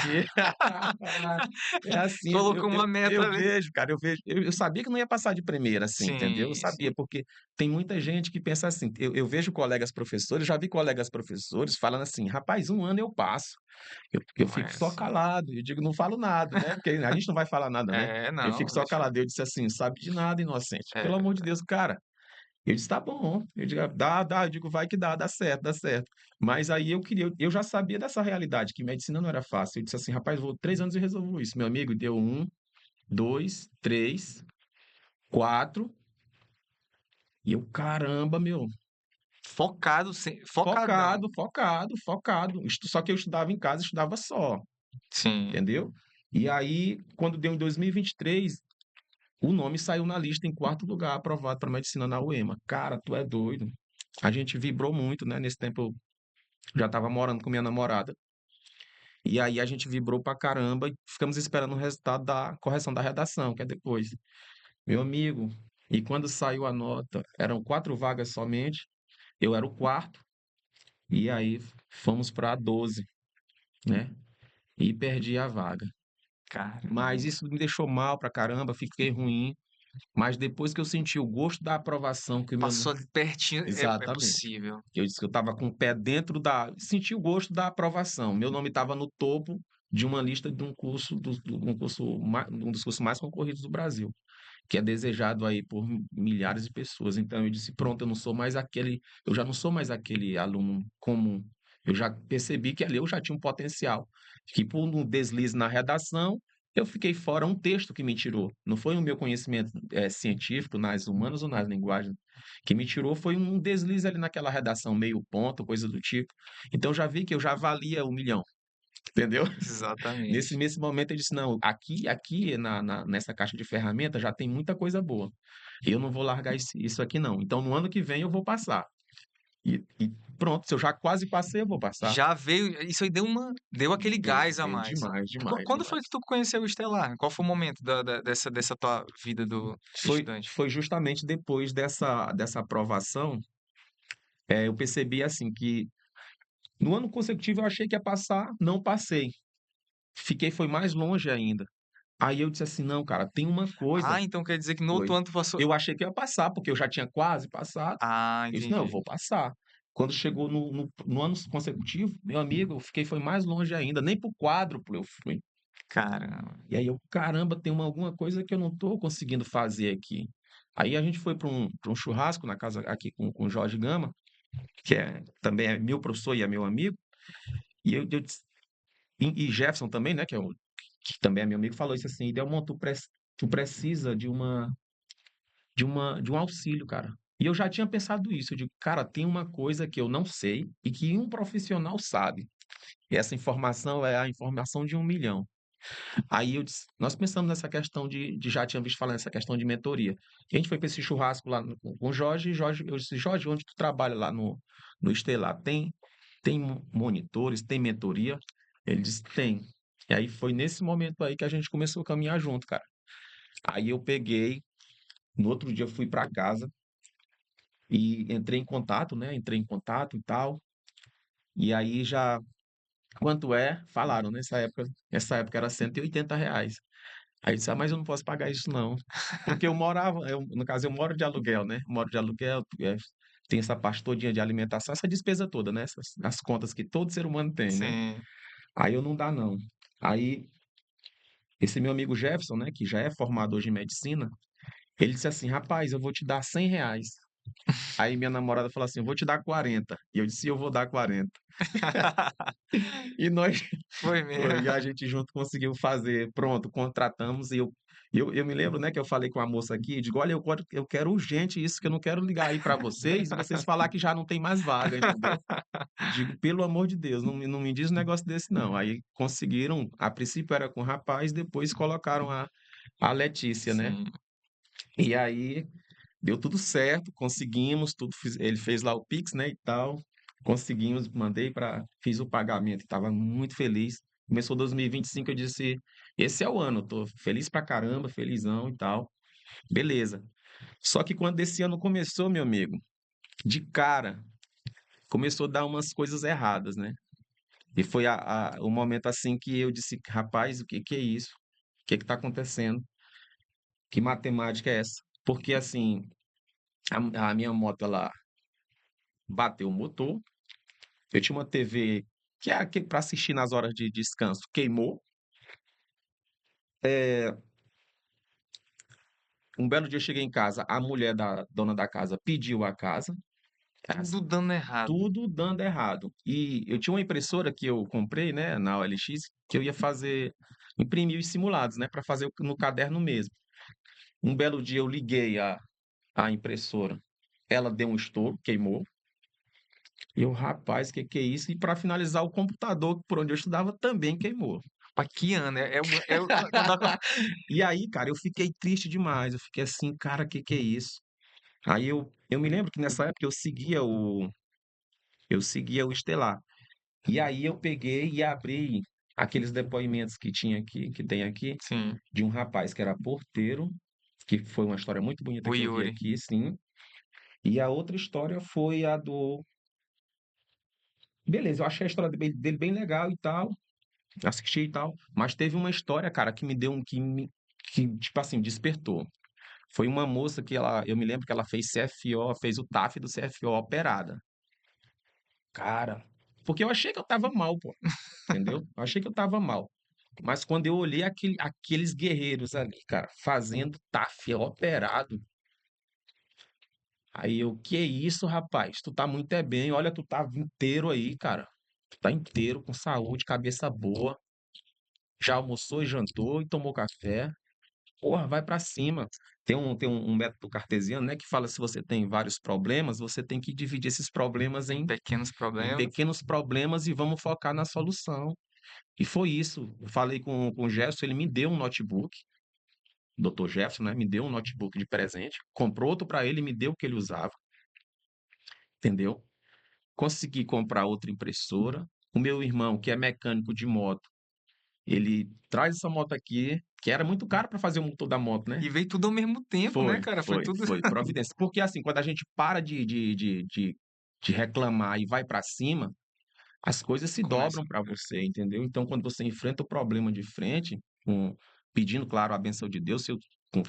é assim, Colocou uma meta eu ali. vejo, cara, eu sabia que não ia passar de primeira, assim, entendeu? Eu Sim, sabia, sim. porque tem muita gente que pensa assim, eu vejo colegas professores, já vi colegas professores falando assim: "Rapaz, 1 ano eu passo". Eu Não fico é só assim. calado, eu digo: "Não falo nada", né, porque a gente não vai falar nada, né. É, Eu fico não, só deixa. calado, eu disse assim: "Sabe de nada, inocente". É, Pelo amor de Deus, cara, eu disse: "Tá bom", eu digo: Dá", eu digo: "Vai que dá certo, dá certo". Mas aí eu já sabia dessa realidade, que medicina não era fácil, eu disse assim: "Rapaz, vou 3 anos e resolvo isso", meu amigo, deu 2, 3, 4 e eu: "Caramba, meu", focado, focadão. focado, só que eu estudava em casa, estudava só, Sim. entendeu. E aí, quando deu em 2023, o nome saiu na lista em 4º lugar, aprovado para medicina na UEMA. Cara, tu é doido. A gente vibrou muito, né, nesse tempo eu já estava morando com minha namorada, e aí a gente vibrou pra caramba e ficamos esperando o resultado da correção da redação, que é depois. Meu amigo, e quando saiu a nota, eram 4 vagas somente, eu era o quarto, e aí fomos para 12, né, e perdi a vaga. Mas Caramba. isso me deixou mal pra caramba, fiquei ruim, mas depois que eu senti o gosto da aprovação que o meu Passou ali pertinho, é exatamente. possível. Eu disse que eu estava com o pé dentro da senti o gosto da aprovação, meu nome estava no topo de uma lista de um curso um curso um dos cursos mais concorridos do Brasil, que é desejado aí por milhares de pessoas. Então eu disse: "Pronto, eu já não sou mais aquele aluno comum. Eu já percebi que ali eu já tinha um potencial, que por um deslize na redação, eu fiquei fora um texto que me tirou. Não foi o meu conhecimento, científico nas humanas ou nas linguagens, que me tirou foi um deslize ali naquela redação, meio ponto, coisa do tipo. Então já vi que eu já valia 1.000.000, entendeu? Exatamente. Nesse momento eu disse: "Não, aqui nessa caixa de ferramenta já tem muita coisa boa. Eu não vou largar isso aqui não. Então no ano que vem eu vou passar". E pronto, se eu já quase passei, eu vou passar. Já veio, isso aí deu aquele gás a Deu mais. demais, demais, Quando foi demais. que tu conheceu o Estelar? Qual foi o momento dessa tua vida do estudante? Foi justamente depois dessa aprovação, eu percebi assim que no ano consecutivo eu achei que ia passar, não passei. Foi mais longe ainda. Aí eu disse assim: "Não, cara, tem uma coisa". Ah, então quer dizer que no outro Foi. ano tu passou. Eu achei que eu ia passar, porque eu já tinha quase passado. Ah, Eu disse: "Não, eu entendi. vou passar". Quando chegou no ano consecutivo, meu amigo, foi mais longe ainda, nem para o quádruplo eu fui. Caramba. E aí eu: "Caramba, tem alguma coisa que eu não estou conseguindo fazer aqui". Aí a gente foi para um churrasco na casa aqui com o Jorge Gama, que também é meu professor e é meu amigo, e eu disse e Jefferson também, né, que também é meu amigo, falou isso assim: "Delmon, tu precisa de um auxílio, cara". E eu já tinha pensado isso, eu digo: "Cara, tem uma coisa que eu não sei e que um profissional sabe, e essa informação é a informação de 1.000.000". Aí eu disse nós pensamos nessa questão já tinha visto falar nessa questão de mentoria. E a gente foi para esse churrasco lá com o Jorge, eu disse: "Jorge, onde tu trabalha lá no Estelar, tem monitores, tem mentoria?". Ele disse: "Tem". E aí foi nesse momento aí que a gente começou a caminhar junto, cara. Aí eu peguei, no outro dia eu fui para casa e entrei em contato, né, entrei em contato e tal, e aí já quanto é? Falaram, nessa época era R$ 180. Aí eu disse: "Ah, mas eu não posso pagar isso não". Porque no caso eu moro de aluguel, né, moro de aluguel, tem essa parte todinha de alimentação, essa despesa toda, né, as contas que todo ser humano tem, né. Sim. Aí eu: "Não dá não". Aí esse meu amigo Jefferson, né, que já é formado hoje em medicina, ele disse assim: "Rapaz, eu vou te dar R$ 100". Aí minha namorada falou assim: "Eu vou te dar 40". E eu disse: "Eu vou dar 40". E nós Foi mesmo. foi, e a gente junto conseguiu fazer. Pronto, contratamos e eu me lembro, né, que eu falei com a moça aqui, digo: "Olha, eu quero urgente isso, que eu não quero ligar aí para vocês e vocês falar que já não tem mais vaga", entendeu. Digo: "Pelo amor de Deus, não me diz um negócio desse não". Aí conseguiram, a princípio era com o rapaz, depois colocaram a Letícia, né. Sim. E aí deu tudo certo, conseguimos tudo, ele fez lá o Pix, né, e tal, conseguimos, fiz o pagamento, estava muito feliz. Começou 2025, eu disse: "Esse é o ano, tô feliz pra caramba, felizão e tal". Beleza. Só que quando esse ano começou, meu amigo, de cara, começou a dar umas coisas erradas, né. E foi o momento assim que eu disse, rapaz, o que que é isso? O que que tá acontecendo? Que matemática é essa? Porque assim, a minha moto, ela bateu o motor, eu tinha uma TV que é para assistir nas horas de descanso, queimou. É, um belo dia eu cheguei em casa, a mulher da dona da casa pediu a casa, Tudo dando errado. tudo dando errado. E eu tinha uma impressora que eu comprei, né, na OLX, que eu ia fazer, imprimir os simulados, né, para fazer no caderno mesmo. Um belo dia eu liguei a impressora, ela deu um estouro, queimou. E eu, rapaz, que é isso? E para finalizar, o computador por onde eu estudava também queimou. Pra que ano? Quando E aí, cara, eu fiquei triste demais. Eu fiquei assim, cara, que é isso? Aí eu me lembro que nessa época eu seguia o Estelar. E aí eu peguei e abri aqueles depoimentos que tinha aqui, que tem aqui, Sim, de um rapaz que era porteiro, que foi uma história muito bonita o que eu vi Yuri. aqui, sim. E a outra história foi a do. Beleza, eu achei a história dele bem legal e tal, assisti e tal, mas teve uma história, cara, que me deu que, tipo assim, despertou. Foi uma moça que eu me lembro que ela fez CFO, fez o TAF do CFO operada. Cara, porque eu achei que eu tava mal, pô, entendeu? Eu achei que eu tava mal. Mas quando eu olhei aqueles guerreiros ali, cara, fazendo TAF operado, aí eu, que isso, rapaz? Tu tá muito bem, olha, tu tá inteiro aí, cara. Tu tá inteiro, com saúde, cabeça boa, já almoçou e jantou e tomou café. Porra, vai pra cima. Tem um método cartesiano, né, que fala se você tem vários problemas, você tem que dividir esses problemas Tem pequenos em problemas. pequenos problemas e vamos focar na solução. E foi isso. Eu falei com o Gerson, ele me deu um notebook, Dr. Jefferson, né, me deu um notebook de presente, comprou outro para ele e me deu o que ele usava, entendeu? Consegui comprar outra impressora. O meu irmão, que é mecânico de moto, ele traz essa moto aqui, que era muito caro para fazer o motor da moto, né? E veio tudo ao mesmo tempo, né, Foi, cara? Foi foi, tudo. foi, providência. Porque assim, quando a gente para de reclamar e vai para cima, as coisas se Começa. dobram para você, entendeu? Então, quando você enfrenta o problema de frente, pedindo, claro, a benção de Deus, com-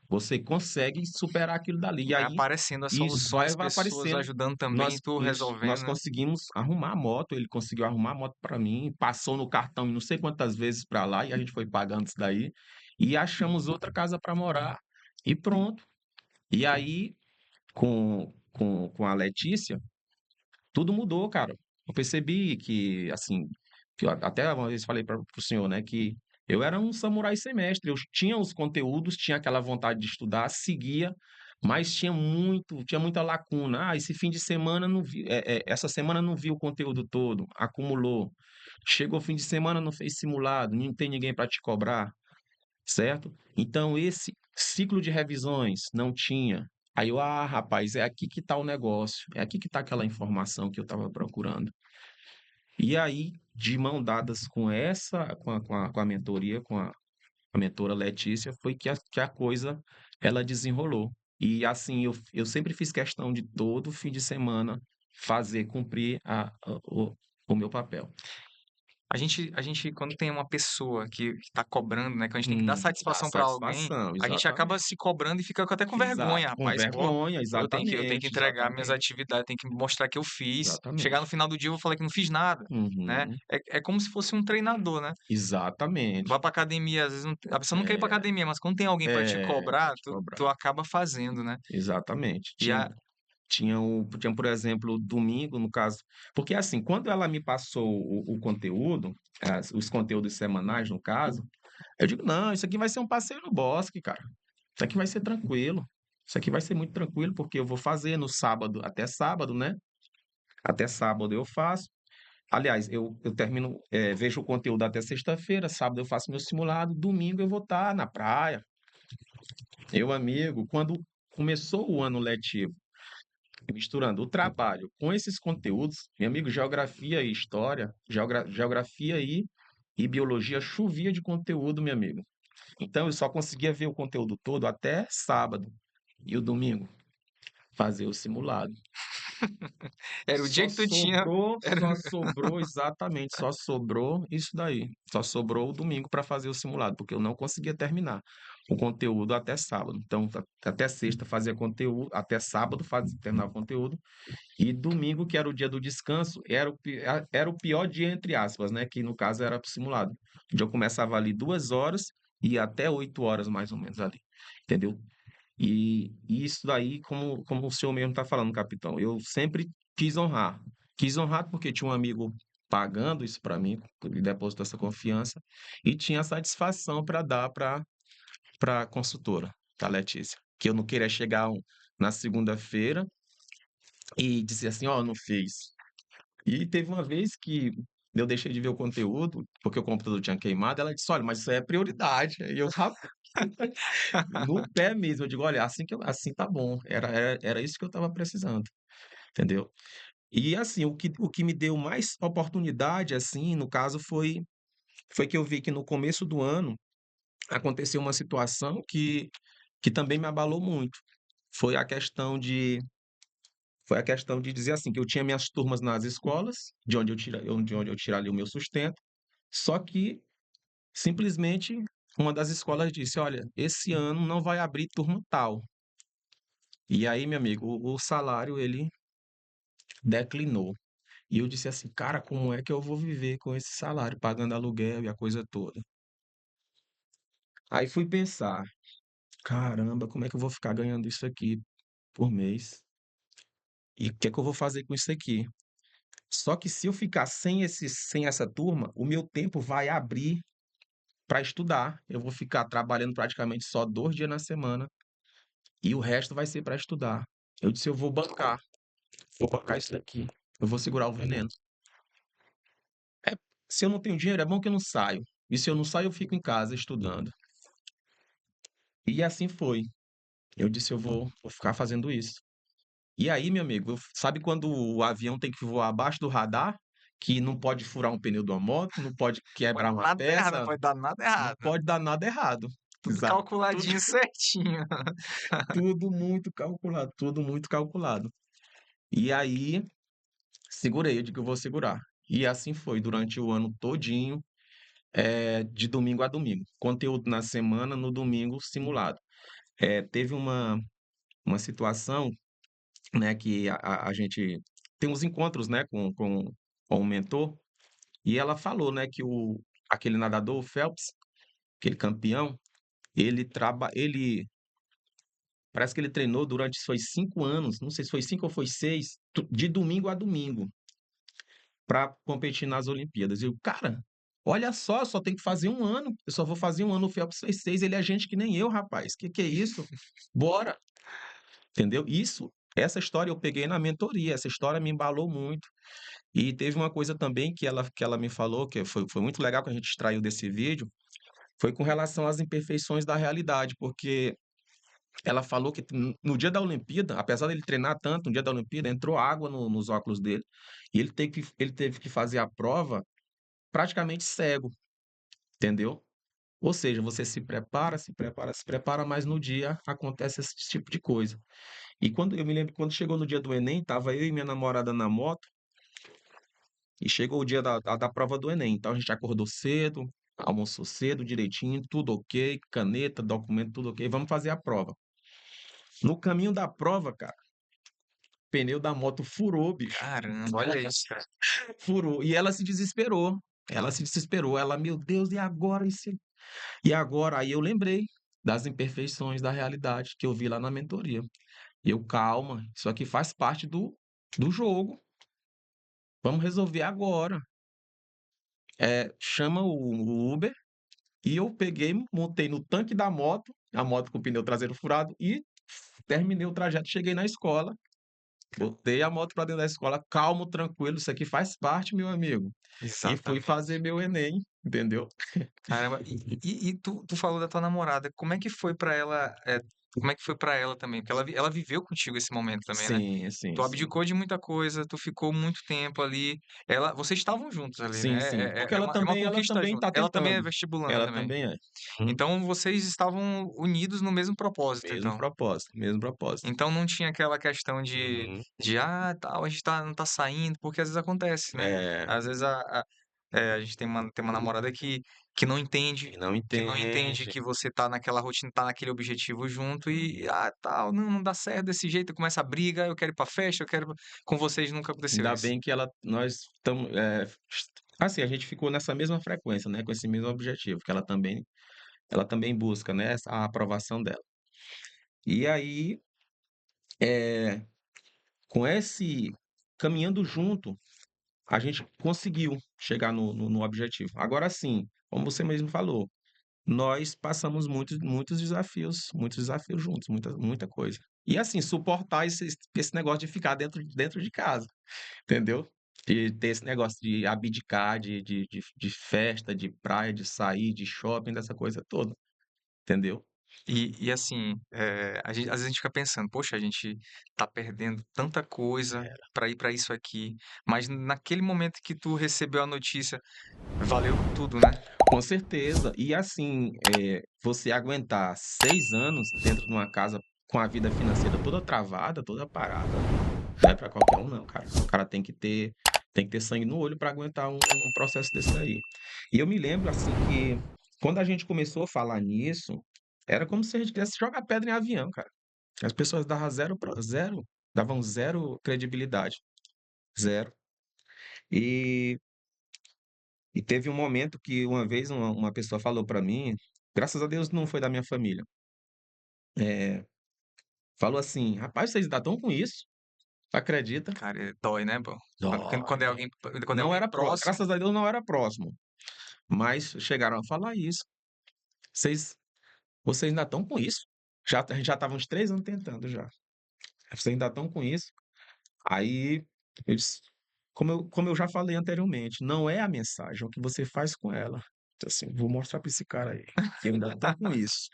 você consegue superar aquilo dali. E Vai aí, aparecendo as isso soluções, vai pessoas aparecendo. ajudando também, Nós, e tu isso, nós resolvendo, né? conseguimos arrumar a moto, ele conseguiu arrumar a moto para mim, passou no cartão e não sei quantas vezes para lá, e a gente foi pagando isso daí, e achamos outra casa para morar, e pronto. E aí, com a Letícia, tudo mudou, cara. Eu percebi que, assim, que eu até uma vez falei para o senhor, né, que eu era um samurai semestre. Eu tinha os conteúdos, tinha aquela vontade de estudar, seguia, mas tinha muita lacuna. Ah, esse fim de semana não vi, essa semana não vi o conteúdo todo, acumulou. Chegou o fim de semana, não fez simulado, não tem ninguém para te cobrar, certo? Então, esse ciclo de revisões não tinha. Aí eu, rapaz, é aqui que está o negócio, é aqui que está aquela informação que eu estava procurando. E aí, de mão dadas com com a mentoria, com a mentora Letícia, foi que a coisa, ela desenrolou. E assim, eu sempre fiz questão de todo fim de semana fazer cumprir o meu papel. A gente, quando tem uma pessoa que tá cobrando, né? Que a gente tem que dar Dá satisfação pra alguém, satisfação, a gente acaba exatamente. se cobrando e fica até com vergonha, Exato, com rapaz. Pô, vergonha, eu tenho que exatamente, entregar minhas exatamente, atividades, tenho que mostrar que eu fiz. Chegar no exatamente. final do dia eu vou falar que não fiz nada, né? Uhum, É como se fosse um treinador, né? exatamente. Vai pra academia, às vezes a pessoa não quer ir pra É, academia, mas quando tem alguém pra te pra cobrar, te tu cobrar. acaba fazendo, né? Exatamente. E a, Tinha, por exemplo, domingo, no caso. Porque, assim, quando ela me passou o conteúdo, os conteúdos semanais, no caso, eu digo: não, isso aqui vai ser um passeio no bosque, cara. Isso aqui vai ser tranquilo. Isso aqui vai ser muito tranquilo, porque eu vou fazer no sábado, até sábado, né? Até sábado eu faço. Aliás, eu termino, vejo o conteúdo até sexta-feira, sábado eu faço meu simulado, domingo eu vou estar na praia. Meu amigo, quando começou o ano letivo, misturando o trabalho com esses conteúdos, meu amigo, geografia e história, geografia e biologia chovia de conteúdo, meu amigo. Então eu só conseguia ver o conteúdo todo até sábado e o domingo fazer o simulado. Era o dia que tu tinha. Era... Só sobrou, exatamente, só sobrou isso daí. Só sobrou o domingo para fazer o simulado, porque eu não conseguia terminar o conteúdo até sábado. Então, até sexta fazia conteúdo, até sábado fazia terminar o conteúdo, e domingo, que era o dia do descanso, era o pior dia, entre aspas, né? Que no caso era pro simulado. Onde eu começava ali 2 horas e ia até 8 horas, mais ou menos, ali. Entendeu? E isso daí, como o senhor mesmo está falando, capitão, eu sempre quis honrar. Quis honrar porque tinha um amigo pagando isso para mim, me depositou essa confiança, e tinha a satisfação para dar para a consultora, tá, Letícia? Que eu não queria chegar na segunda-feira e dizer assim, ó, não fiz. E teve uma vez que eu deixei de ver o conteúdo, porque o computador tinha queimado, ela disse, olha, mas isso aí é prioridade. E eu, no pé mesmo, eu digo, olha, assim tá bom, era isso que eu estava precisando, entendeu? E assim, o que me deu mais oportunidade, assim, no caso, foi que eu vi que no começo do ano aconteceu uma situação que também me abalou muito. Foi a questão de, foi a questão de dizer assim, que eu tinha minhas turmas nas escolas, de onde eu tiraria o meu sustento, só que simplesmente uma das escolas disse, olha, esse ano não vai abrir turma tal. E aí, meu amigo, o salário ele declinou. E eu disse assim, cara, como é que eu vou viver com esse salário, pagando aluguel e a coisa toda? Aí fui pensar, caramba, como é que eu vou ficar ganhando isso aqui por mês? E o que é que eu vou fazer com isso aqui? Só que se eu ficar sem essa turma, o meu tempo vai abrir para estudar. Eu vou ficar trabalhando praticamente só 2 dias na semana e o resto vai ser para estudar. Eu disse, eu vou bancar isso daqui. Eu vou segurar o veneno. É, se eu não tenho dinheiro, é bom que eu não saio. E se eu não saio, eu fico em casa estudando. E assim foi. Eu disse, eu vou ficar fazendo isso. E aí, meu amigo, sabe quando o avião tem que voar abaixo do radar? Que não pode furar um pneu de uma moto, não pode Pode quebrar dar uma nada errado, não peça, pode dar nada não errado. pode dar nada errado. Tudo Exato. Tudo, calculadinho certinho. tudo muito calculado, tudo muito calculado. E aí, segurei, eu digo que eu vou segurar. E assim foi, durante o ano todinho, de domingo a domingo. Conteúdo na semana, no domingo, simulado. Teve uma situação, né, que a gente tem uns encontros, né, com o mentor, e ela falou, né, que aquele nadador, o Phelps, aquele campeão, ele parece que ele treinou durante foi 5 anos, não sei se foi 5 ou foi 6, de domingo a domingo, para competir nas Olimpíadas. E eu, cara, olha só tem que fazer um ano. Eu só vou fazer um ano. O Phelps fez 6, ele é gente que nem eu, rapaz. Que é isso? Bora! Entendeu? Essa história eu peguei na mentoria. Essa história me embalou muito. E teve uma coisa também que ela me falou, que foi muito legal que a gente extraiu desse vídeo, foi com relação às imperfeições da realidade, porque ela falou que no dia da Olimpíada, apesar dele treinar tanto, no dia da Olimpíada, entrou água nos óculos dele, e ele teve que fazer a prova praticamente cego, entendeu? Ou seja, você se prepara, se prepara, se prepara, mas no dia acontece esse tipo de coisa. E quando eu me lembro, quando chegou no dia do Enem, tava eu e minha namorada na moto, e chegou o dia da prova do Enem. Então a gente acordou cedo, almoçou cedo, direitinho, tudo ok, caneta, documento, tudo ok, vamos fazer a prova. No caminho da prova, cara, o pneu da moto furou, bicho. Caramba, olha isso, cara. Furou. E ela se desesperou. Ela se desesperou. Ela, meu Deus, e agora? E agora? Aí eu lembrei das imperfeições da realidade que eu vi lá na mentoria. E eu, calma, isso aqui faz parte do jogo. Vamos resolver agora. Chama o Uber. E eu peguei, montei no tanque da moto, a moto com o pneu traseiro furado, e terminei o trajeto. Cheguei na escola, botei a moto para dentro da escola, calmo, tranquilo. Isso aqui faz parte, meu amigo. E fui Exatamente. fazer meu Enem, entendeu? Caramba, e tu falou da tua namorada, como é que foi pra ela como é que foi pra ela também? Porque ela viveu contigo esse momento também, né? Sim, sim, Tu sim. abdicou de muita coisa, tu ficou muito tempo ali. Vocês estavam juntos ali, Sim, né? sim. Porque É uma ela conquista também junto. tá Ela também é tentando. vestibulanda Ela também. também é. Uhum. Então vocês estavam unidos no mesmo propósito, Mesmo então. propósito, mesmo propósito. Então não tinha aquela questão Uhum. tal, a gente não tá saindo, porque às vezes acontece, né? É, Às vezes a gente tem uma namorada que não entende, e não que não entende entende. que você tá naquela rotina, tá naquele objetivo junto e, tal, não dá certo desse jeito, começa a briga, eu quero ir pra festa, eu quero. Com vocês nunca aconteceu Ainda isso. bem que nós estamos, assim, a gente ficou nessa mesma frequência, né, com esse mesmo objetivo, que ela também busca, né, a aprovação dela. E aí, eh, com esse caminhando junto, a gente conseguiu chegar no objetivo. Agora sim, como você mesmo falou, nós passamos muitos desafios juntos, muita coisa. E assim, suportar esse negócio de ficar dentro de casa, entendeu? De ter esse negócio de abdicar de festa, de praia, de sair, de shopping, dessa coisa toda, entendeu? E assim, às vezes a gente fica pensando, poxa, a gente tá perdendo tanta coisa Era. pra ir pra isso aqui, mas naquele momento que tu recebeu a notícia, valeu tudo, né? Com certeza. E assim, você aguentar 6 anos dentro de uma casa com a vida financeira toda travada, toda parada, não é para qualquer um não, cara. O cara tem que ter sangue no olho para aguentar um processo desse daí. E eu me lembro, assim, que quando a gente começou a falar nisso, era como se a gente quisesse jogar pedra em avião, cara. As pessoas davam zero credibilidade, zero. E e teve um momento que uma vez uma pessoa falou para mim, graças a Deus não foi da minha família, eh, falou assim: "Rapaz, vocês ainda estão com isso, tu acredita?" Cara, dói, né, pô? Dói, Quando é dói. alguém, quando é Não alguém era próximo, graças a Deus não era próximo, mas chegaram a falar isso: "Vocês vocês ainda estão com isso? A gente já estava uns 3 anos tentando já. Vocês ainda estão com isso?" Aí eu disse, como eu já falei anteriormente, não é a mensagem, é o que você faz com ela. Então, assim, vou mostrar para esse cara aí, que eu ainda tô com isso.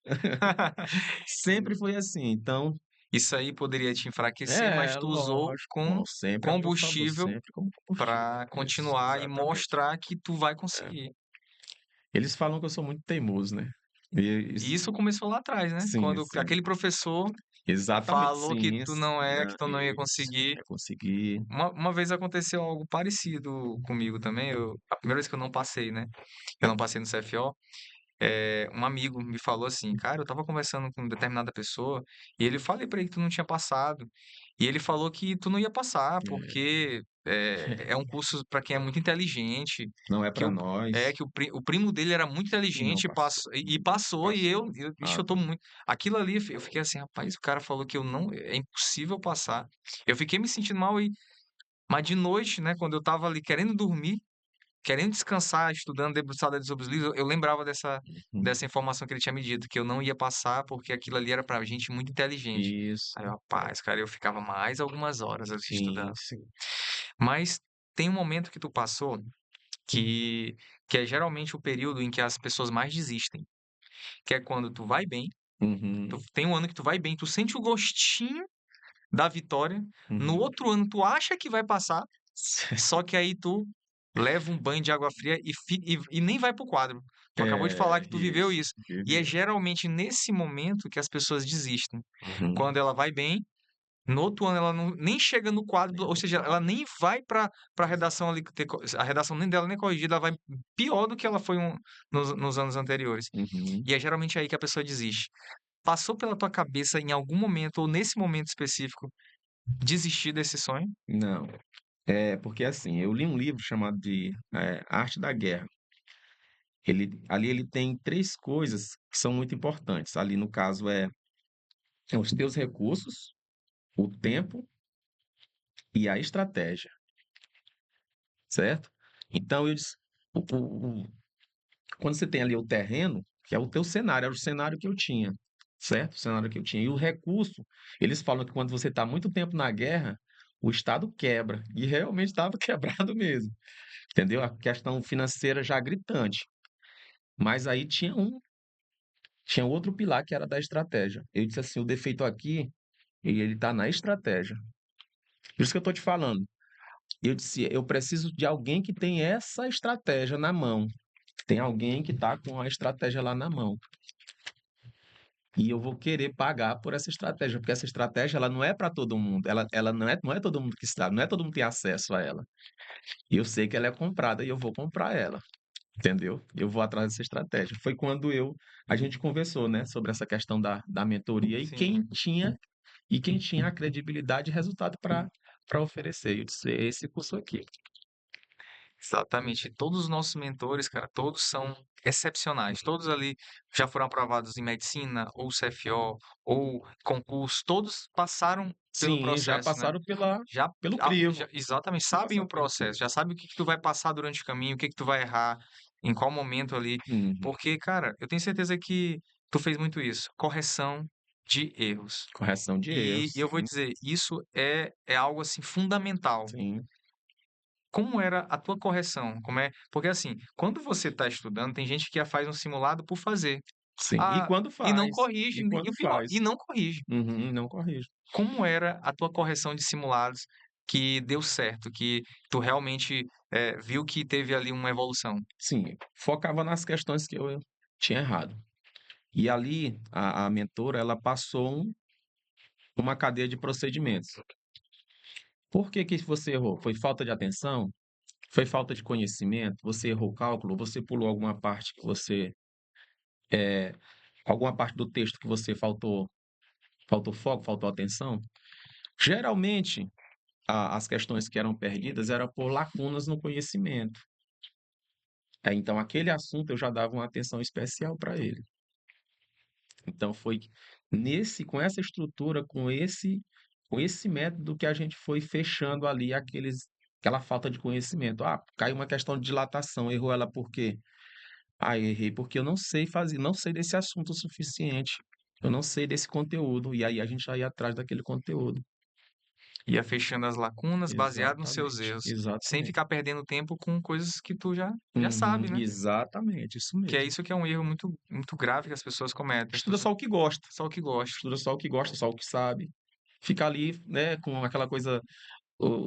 Sempre foi assim, então isso aí poderia te enfraquecer, mas é, tu usou lógico, sempre a meu favor, combustível sempre como combustível. pra Isso, continuar e exatamente. mostrar que tu vai É. conseguir. Eles falam que eu sou muito teimoso, né. E E isso isso começou lá atrás, né? sim, Quando sim. aquele professor Exatamente, falou sim, que sim. tu não ia Isso, conseguir. é conseguir. Uma vez aconteceu algo parecido comigo também. A primeira vez que eu não passei, né? Eu não passei no CFO. Um amigo me falou assim, cara, eu tava conversando com determinada pessoa e ele falei pra ele que tu não tinha passado. E ele falou que tu não ia passar É, porque é um curso pra quem é muito inteligente, não é que para nós. o primo dele era muito E não inteligente passou. e passou e Passou. ixi, eu tô muito. Aquilo ali, eu fiquei assim, rapaz, o cara falou que eu não, é impossível passar. Eu fiquei me sentindo mal mas de noite, né, quando eu tava ali querendo dormir, querendo descansar, estudando, debruçado sobre os livros, eu lembrava Uhum. dessa informação que ele tinha me dito, que eu não ia passar porque aquilo ali era pra gente muito inteligente. Isso. Aí, eu, rapaz, cara, eu ficava mais algumas horas assim, Sim, estudando. sim. Mas tem um momento que tu passou que, que é geralmente o período em que as pessoas mais desistem, que é quando tu vai bem, tu Uhum, tem um ano que tu vai bem, tu sente o gostinho da vitória, no uhum. outro ano tu acha que vai passar, só que aí tu leva um banho de água fria e nem vai pro quadro. Tu acabou de falar É, que tu viveu isso, isso. E é viveu. geralmente nesse momento que as pessoas desistem. Uhum. Quando ela vai bem, no outro ano ela nem chega no quadro, Nem ou no seja, ela quadro. nem vai para a redação ali, a redação nem dela nem corrigida, ela vai pior do que ela foi nos anos anteriores. Uhum. E é geralmente aí que a pessoa desiste. Passou pela tua cabeça em algum momento, ou nesse momento específico, desistir desse sonho? Não, é porque assim, eu li um livro chamado de, Arte da Guerra. Ele tem 3 coisas que são muito importantes, ali no caso os teus recursos, o tempo e a estratégia, certo? Então eu disse o quando você tem ali o terreno, que é o teu cenário, era o cenário que eu tinha, certo? O cenário que eu tinha. E o recurso, eles falam que quando você está muito tempo na guerra, o Estado quebra, e realmente estava quebrado mesmo, entendeu? A questão financeira já gritante. Mas aí tinha tinha outro pilar que era da estratégia. Eu disse assim: o defeito aqui, e ele está na estratégia. Por isso que eu estou te falando. Eu disse: eu preciso de alguém que tem essa estratégia na mão. Tem alguém que está com a estratégia lá na mão. E eu vou querer pagar por essa estratégia, porque essa estratégia ela não é para todo mundo. Ela não é todo mundo que sabe, não é todo mundo que tem acesso a ela. E eu sei que ela é comprada e eu vou comprar ela. Entendeu? Eu vou atrás dessa estratégia. Foi quando a gente conversou, né, sobre essa questão da mentoria e Sim. quem tinha a credibilidade e resultado para oferecer. Eu disse, "É esse curso aqui." Exatamente. Todos os nossos mentores, cara, todos são excepcionais. Todos ali já foram aprovados em medicina, ou CFO, ou concurso. Todos passaram pelo Sim, já processo, né? passaram Já, pelo crivo. exatamente, Já sabem o passaram pelo crivo. processo, já sabem o que que tu vai passar durante o caminho, o que que tu vai errar, em qual momento ali. Uhum. Porque, cara, eu tenho certeza que tu fez muito isso. Correção de erros. Correção de E erros. eu vou Sim, dizer, isso é algo assim fundamental. sim, Como era a tua correção? Como é? Porque assim, quando você está estudando, tem gente que faz um simulado por fazer. sim. E Ah, quando e não faz? corrige, E e quando o pior, faz? e não corrige. Uhum, não corrige. Como era a tua correção de simulados que deu certo, que tu realmente viu que teve ali uma evolução? Sim, focava nas questões que eu tinha errado. E ali, a mentora, ela passou uma cadeia de procedimentos. Por que que você errou? Foi falta de atenção? Foi falta de conhecimento? Você errou o cálculo? Você pulou alguma parte que você, eh, alguma parte do texto que você faltou foco, faltou atenção? Geralmente, as questões que eram perdidas eram por lacunas no conhecimento. Então aquele assunto eu já dava uma atenção especial para ele. Então foi com essa estrutura, com esse método que a gente foi fechando ali aquela falta de conhecimento. Ah, caiu uma questão de dilatação, errou ela por quê? Ah, errei porque eu não sei fazer, não sei desse assunto o suficiente. Eu não sei desse conteúdo. E aí a gente já ia atrás daquele conteúdo. Ia fechando as lacunas baseado nos seus Exatamente, erros, sem exatamente. ficar perdendo tempo com coisas que tu já Uhum, sabe, né? exatamente, isso Que é mesmo. isso que é um erro muito, muito grave que as pessoas cometem. As Estuda pessoas só o que gosta. só o que gostam. Estuda só o que gosta, só o que sabe. Fica ali, né, com aquela coisa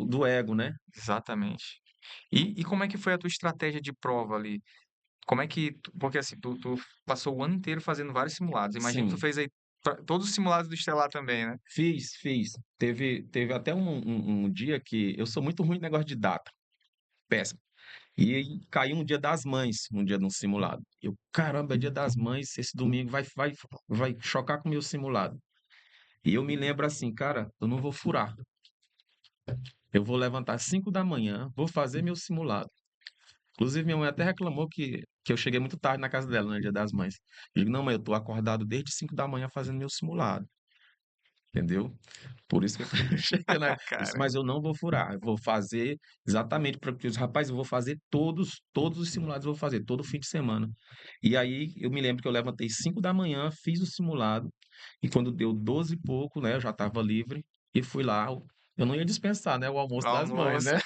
do ego, né? Exatamente. E como é que foi a tua estratégia de prova ali? Como é que porque assim, tu passou o ano inteiro fazendo vários simulados, imagino que tu Sim, fez aí todos os simulados do Estelar também, né? fiz. Teve até um dia que eu sou muito ruim em negócio de data, péssimo. E aí caiu um Dia das Mães, um dia num simulado. Eu, caramba, é Dia das Mães, esse domingo vai chocar com o meu simulado. E eu me lembro assim, cara, eu não vou furar. Eu vou levantar 5 da manhã, vou fazer meu simulado. Inclusive, minha mãe até reclamou que eu cheguei muito tarde na casa dela, no Dia das Mães. Eu digo, não, mãe, eu tô acordado desde 5 da manhã fazendo meu simulado. Entendeu? Por isso que eu cheguei na. Eu disse, Cara, mas eu não vou furar, eu vou fazer exatamente para que os rapazes, eu vou fazer todos os simulados, eu vou fazer todo fim de semana. E aí eu me lembro que eu levantei 5 da manhã, fiz o simulado, e quando deu 12 e pouco, né, eu já estava livre, e fui lá. Eu não ia dispensar, né, o almoço das mães, almoço, né?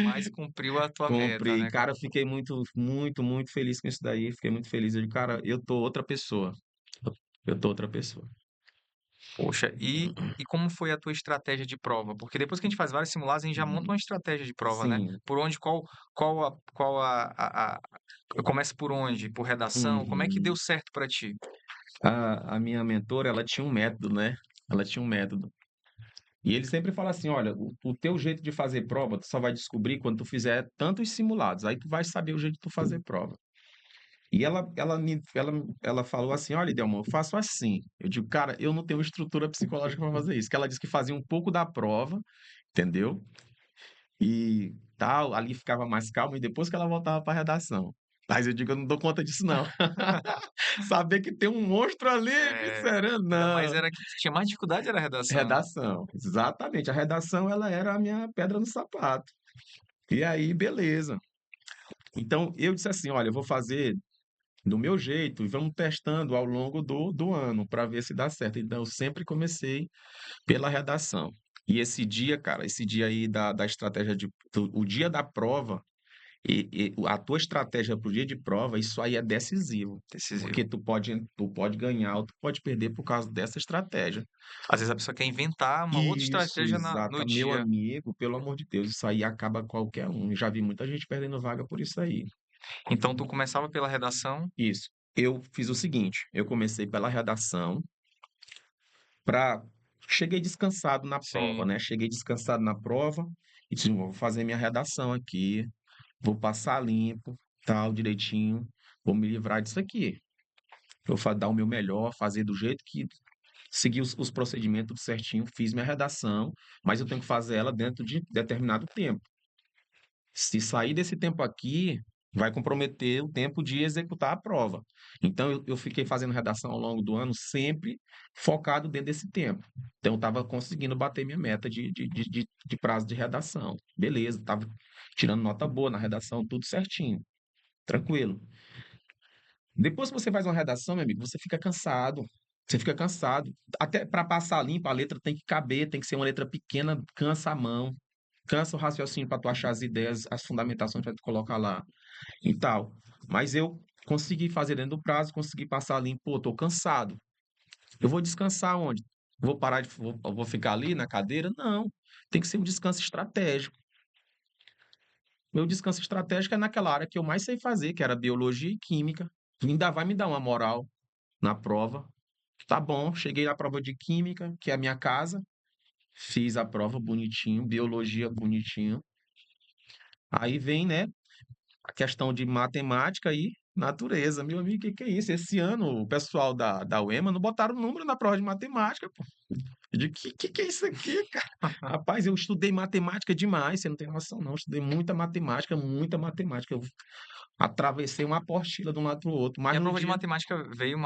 mas cumpriu a tua meta, Comprei. né, Cara, cara? eu fiquei muito, muito, muito feliz com isso daí. Fiquei muito feliz. Eu digo, cara, eu tô outra pessoa. Eu tô outra pessoa. Poxa, e como foi a tua estratégia de prova? Porque depois que a gente faz vários simulados, a gente já monta Uhum. uma estratégia de prova, né? Sim. Por onde, qual eu começo por onde? Por redação? Como é que deu Uhum. certo pra ti? A minha mentora, ela tinha um método, né? Ela tinha um método. E ele sempre fala assim: olha, o teu jeito de fazer prova, tu só vai descobrir quando tu fizer tantos simulados. Aí tu vai saber o jeito de tu fazer prova. E ela falou assim: olha, Delma, eu faço assim. Eu digo, cara, eu não tenho estrutura psicológica para fazer isso. Que ela disse que fazia um pouco da prova, entendeu? E tal, ali ficava mais calmo, e depois que ela voltava para a redação. Mas eu digo, eu não dou conta disso, não. Saber que tem um monstro ali me É, esperando, ainda mais não. era que tinha mais dificuldade era a redação. Redação, exatamente. A redação, ela era a minha pedra no sapato. E aí, beleza. Então, eu disse assim: olha, eu vou fazer do meu jeito e vamos testando ao longo do ano para ver se dá certo. Então, eu sempre comecei pela redação. E esse dia, cara, esse dia aí da estratégia o dia da prova, E a tua estratégia para o dia de prova, isso aí é decisivo, Decisivo. porque tu pode ganhar ou tu pode perder por causa dessa estratégia. Às vezes a pessoa quer inventar uma outra Isso, estratégia no exata. Meu dia. amigo, pelo amor de Deus, isso aí acaba qualquer um. Já vi muita gente perdendo vaga por isso aí. Então tu começava pela redação. Isso. Eu fiz o seguinte, eu comecei pela redação para cheguei descansado na prova, Sim. né? Cheguei descansado na prova e disse, vou fazer minha redação aqui, vou passar limpo, tal, direitinho, vou me livrar disso aqui. Vou dar o meu melhor, fazer do jeito que seguir os procedimentos certinho, fiz minha redação, mas eu tenho que fazer ela dentro de determinado tempo. Se sair desse tempo aqui, vai comprometer o tempo de executar a prova. Então, eu fiquei fazendo redação ao longo do ano, sempre focado dentro desse tempo. Então, eu estava conseguindo bater minha meta de prazo de redação. Beleza, estava tirando nota boa na redação, tudo certinho, tranquilo. Depois que você faz uma redação, meu amigo, você fica cansado. Você fica cansado. Até para passar limpo, a letra tem que caber, tem que ser uma letra pequena, cansa a mão, cansa o raciocínio para tu achar as ideias, as fundamentações para tu colocar lá e tal. Mas eu consegui fazer dentro do prazo, consegui passar limpo. Pô, tô cansado. Eu vou descansar onde? Vou parar de, vou ficar ali na cadeira? Não. Tem que ser um descanso estratégico. Meu descanso estratégico é naquela área que eu mais sei fazer, que era biologia e química. Ainda vai me dar uma moral na prova. Tá bom, cheguei na prova de química, que é a minha casa, fiz a prova bonitinho, biologia bonitinho. Aí vem, né, a questão de matemática e natureza. Meu amigo, o que que é isso? Esse ano o pessoal da UEMA não botaram número na prova de matemática, pô. Eu digo, que é isso aqui, cara? Rapaz, eu estudei matemática demais, você não tem noção não. Estudei muita matemática, muita matemática. Eu atravessei uma apostila de um lado para o outro, E mas a no prova de dia matemática veio um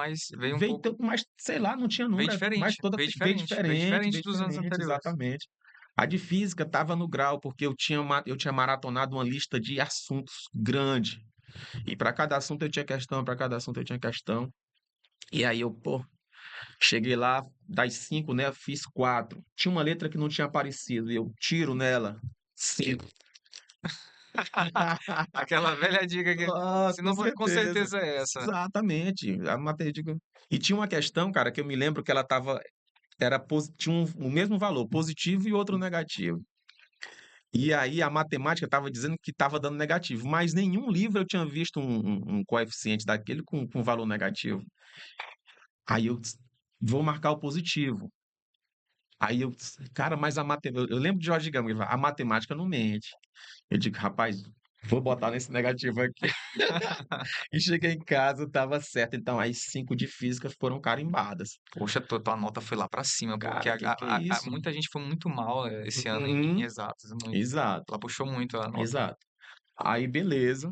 veio pouco. tanto, mas sei lá, não tinha número, mas toda Veio veio diferente dos anos diferente, anteriores. exatamente. A de física estava no grau, porque eu tinha maratonado uma lista de assuntos grande. E para cada assunto eu tinha questão, para cada assunto eu tinha questão. E aí eu, pô, cheguei lá, das 5, né, fiz 4. Tinha uma letra que não tinha aparecido, e eu tiro nela 5. Aquela velha dica que, Ah, se com não for, com certeza. certeza é essa. Exatamente. A matemática. E tinha uma questão, cara, que eu me lembro que ela tava tinha o mesmo valor, positivo e outro negativo. E aí a matemática estava dizendo que estava dando negativo, mas nenhum livro eu tinha visto um coeficiente daquele com valor negativo. Aí eu disse, vou marcar o positivo. Aí eu disse, cara, mas a matemática. Eu lembro de Jorge Gama, ele fala, a matemática não mente. Eu digo, rapaz, vou botar nesse negativo aqui. E cheguei em casa, estava certo. Então, as 5 de física foram carimbadas. Poxa, tua nota foi lá pra cima, porque Cara, que é isso? muita gente foi muito mal esse ano em Uhum, exatas, muito. exato, Ela puxou muito a nota. exato. Aí, beleza.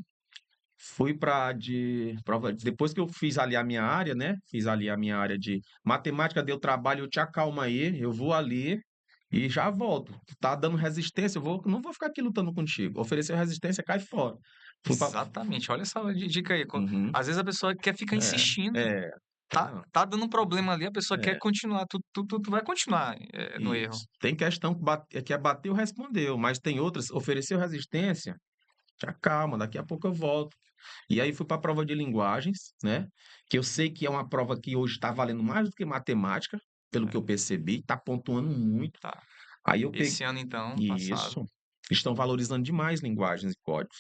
Fui para de prova. Depois que eu fiz ali a minha área, né? Fiz ali a minha área de matemática, deu trabalho, eu te acalma aí, eu vou ali e já volto. Tu tá dando resistência, não vou ficar aqui lutando contigo. Ofereceu resistência, cai fora. Fui para. Exatamente, olha essa dica aí. Uhum, Às vezes a pessoa quer ficar é, insistindo, é, tá, não, tá dando um problema ali, a pessoa quer é, continuar, tu vai continuar no erro. isso. Tem questão que é bateu, respondeu, mas tem outras, ofereceu resistência, te acalma, daqui a pouco eu volto. E aí fui para a prova de linguagens, né? Que eu sei que é uma prova que hoje está valendo mais do que matemática, pelo que eu percebi, está pontuando muito. Tá. Aí eu peguei Esse ano então, passado. isso, estão valorizando demais linguagens e códigos.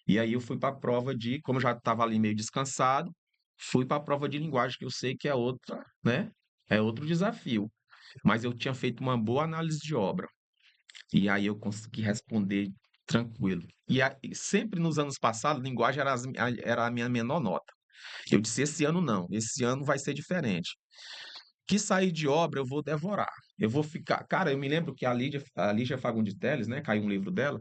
E aí eu fui para a prova de, como eu já estava ali meio descansado, fui para a prova de linguagem, que eu sei que é outra, né? É outro desafio. Mas eu tinha feito uma boa análise de obra. E aí eu consegui responder tranquilo. E sempre nos anos passados, linguagem era a minha menor nota. Eu disse, esse ano não, esse ano vai ser diferente. Que sair de obra eu vou devorar. Eu vou ficar. Cara, eu me lembro que a Lígia Fagundes Telles, né? Caiu um livro dela.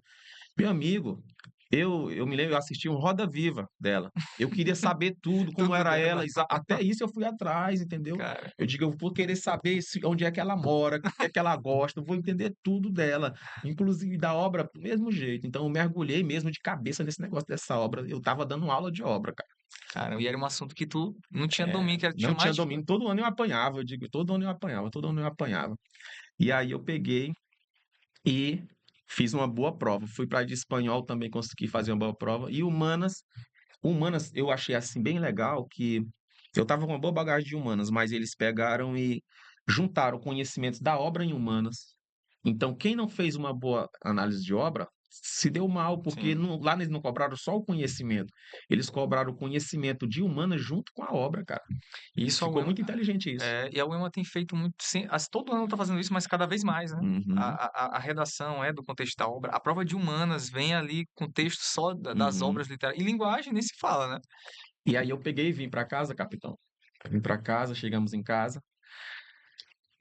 Meu amigo, eu me lembro, eu assisti um Roda Viva dela. Eu queria saber tudo, como Tudo era dela, ela, até isso eu fui atrás, entendeu? cara. Eu digo, eu vou querer saber onde é que ela mora, o que é que ela gosta, eu vou entender tudo dela, inclusive da obra do mesmo jeito. Então eu mergulhei mesmo de cabeça nesse negócio dessa obra. Eu tava dando aula de obra, cara. Cara, e era um assunto que tu não tinha domínio, que tinha Não tinha mais domínio, todo ano eu apanhava, eu digo, todo ano eu apanhava, todo ano eu apanhava. E aí eu peguei e fiz uma boa prova. Fui para de espanhol também consegui fazer uma boa prova. E humanas eu achei assim bem legal que eu estava com uma boa bagagem de humanas, mas eles pegaram e juntaram conhecimentos da obra em humanas. Então, quem não fez uma boa análise de obra se deu mal, porque Sim. lá eles não cobraram só o conhecimento, eles cobraram o conhecimento de humanas junto com a obra, cara. E E isso a ficou UEMA, muito inteligente isso. e a UEMA tem feito muito, todo ano está fazendo isso, mas cada vez mais, né? Uhum, A redação é do contexto da obra. A prova de humanas vem ali com texto só das uhum. obras literárias. E linguagem nem se fala, né? E aí eu peguei e vim para casa, capitão. Vim para casa, chegamos em casa,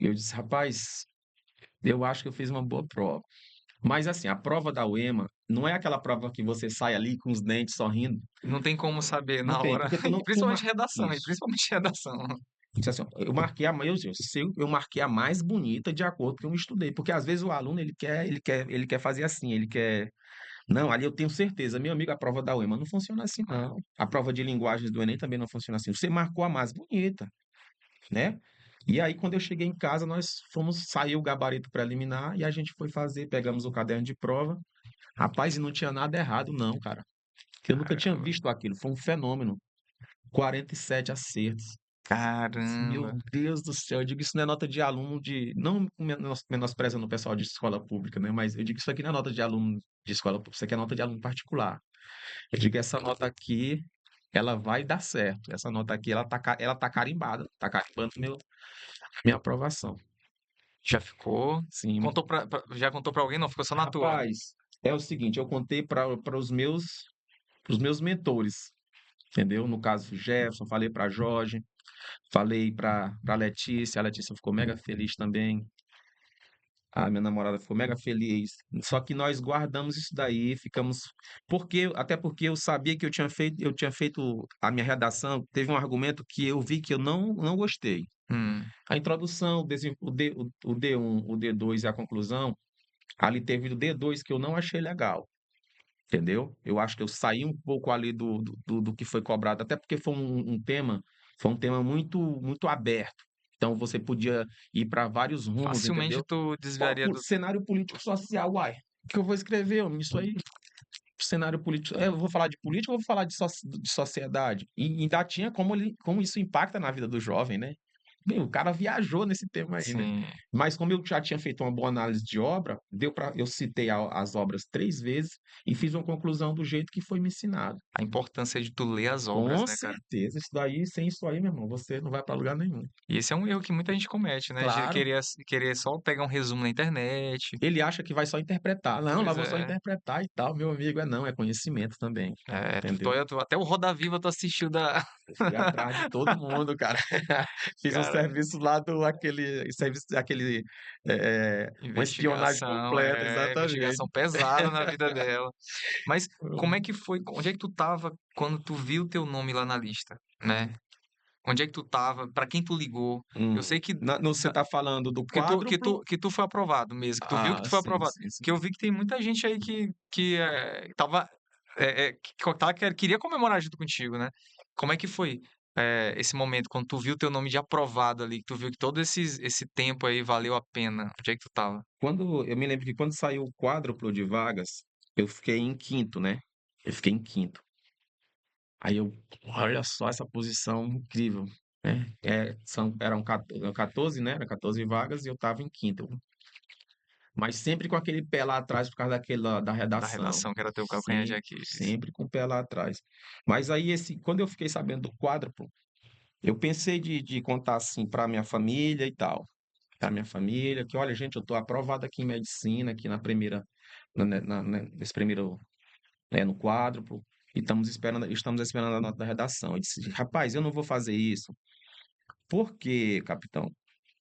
e eu disse, rapaz, eu acho que eu fiz uma boa prova. Mas assim, a prova da UEMA não é aquela prova que você sai ali com os dentes sorrindo. Não tem como saber Não na tem, hora. porque tu E não. principalmente redação, e Isso. principalmente redação. Disse assim, ó, eu marquei eu marquei a mais bonita de acordo com o que eu estudei. Porque às vezes o aluno ele quer fazer assim, ele quer. Não, ali eu tenho certeza. Meu amigo, a prova da UEMA não funciona assim, não. A prova de linguagens do Enem também não funciona assim. Você marcou a mais bonita, né? E aí, quando eu cheguei em casa, saiu o gabarito preliminar e a gente foi fazer, pegamos o caderno de prova. Rapaz, e não tinha nada errado, não, cara. Eu nunca tinha Caramba. visto aquilo, foi um fenômeno. 47 acertos. Caramba. Meu Deus do céu, eu digo isso não é nota de aluno de. Não menosprezando o pessoal de escola pública, né? Mas eu digo isso aqui não é nota de aluno de escola pública, isso aqui é nota de aluno particular. Eu digo essa nota aqui, ela vai dar certo. Essa nota aqui, ela tá carimbada, tá carimbando minha aprovação. Já ficou? Sim. Já contou pra alguém? Não, ficou só na tua. Rapaz, é o seguinte, eu contei para os meus mentores, entendeu? No caso, o Jefferson, falei para Jorge, falei para Letícia, a Letícia ficou mega feliz também. A minha namorada ficou mega feliz. Só que nós guardamos isso daí, ficamos até porque eu sabia que eu tinha feito a minha redação, teve um argumento que eu vi que eu não gostei. Hum, A introdução, o D1, o D2 e a conclusão, ali teve o D2 que eu não achei legal. Entendeu? Eu acho que eu saí um pouco ali do que foi cobrado, até porque foi um tema muito, muito aberto. Então você podia ir para vários rumos, facilmente entendeu? tu Ó, desviaria do. cenário político social, uai. O que eu vou escrever, homem? Isso aí, cenário político. Eu vou falar de política ou vou falar de sociedade? E ainda tinha como isso impacta na vida do jovem, né? Bem, o cara viajou nesse tema aí, né? Sim. Mas como eu já tinha feito uma boa análise de obra, eu citei as obras 3 vezes e fiz uma conclusão do jeito que foi me ensinado. A importância de tu ler as obras, Com né, cara? certeza, sem isso aí, meu irmão, você não vai para lugar nenhum. E esse é um erro que muita gente comete, né? De Claro, querer só pegar um resumo na internet. ele acha que vai só interpretar. Não, lá Pois vou só é. interpretar e tal. Meu amigo, não, é conhecimento também, entendeu? Até o Roda Viva tu assistiu da Eu fui atrás de todo mundo, cara. Fiz um cara, serviço lá aquele serviço, uma espionagem investigação, completa, exatamente. investigação pesada na vida dela. Mas como é que foi? Onde é que tu tava quando tu viu o teu nome lá na lista, né? Onde é que tu tava? Pra quem tu ligou? Eu sei que Você está falando do que tu quádruplo? que tu foi aprovado mesmo, que tu viu que tu foi Sim, aprovado. sim, sim. Que eu vi que tem muita gente aí que tava queria comemorar junto contigo, né? Como é que foi esse momento quando tu viu o teu nome de aprovado ali, que tu viu que todo esse tempo aí valeu a pena? Onde é que tu tava? Eu me lembro que quando saiu o quádruplo de vagas, eu fiquei em quinto, né? Eu fiquei em quinto. Aí olha só essa posição incrível, né? Eram 14, né? Era 14 vagas e eu estava em quinto. Mas sempre com aquele pé lá atrás por causa da Da redação. redação que era teu calcanhar de Sempre, Aquiles. sempre com o pé lá atrás. Mas aí, quando eu fiquei sabendo do quádruplo, eu pensei de contar assim para minha família e tal. Para minha família, que olha, gente, eu estou aprovado aqui em medicina, aqui na primeira, nesse primeiro, no quádruplo, e estamos esperando a nota da redação. Eu disse, rapaz, eu não vou fazer isso. Por quê, capitão?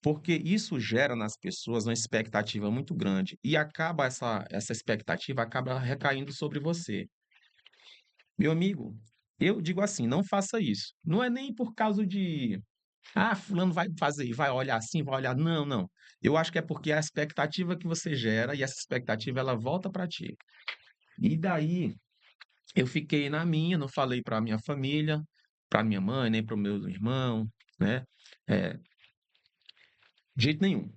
Porque isso gera nas pessoas uma expectativa muito grande e essa expectativa acaba recaindo sobre você. Meu amigo, eu digo assim, não faça isso. Não é nem por causa de, fulano vai fazer, vai olhar assim, vai olhar. Não, não. Eu acho que é porque a expectativa que você gera e essa expectativa ela volta para ti. E daí eu fiquei na minha, não falei para minha família, para minha mãe, nem para o meu irmão, né? É, de jeito nenhum.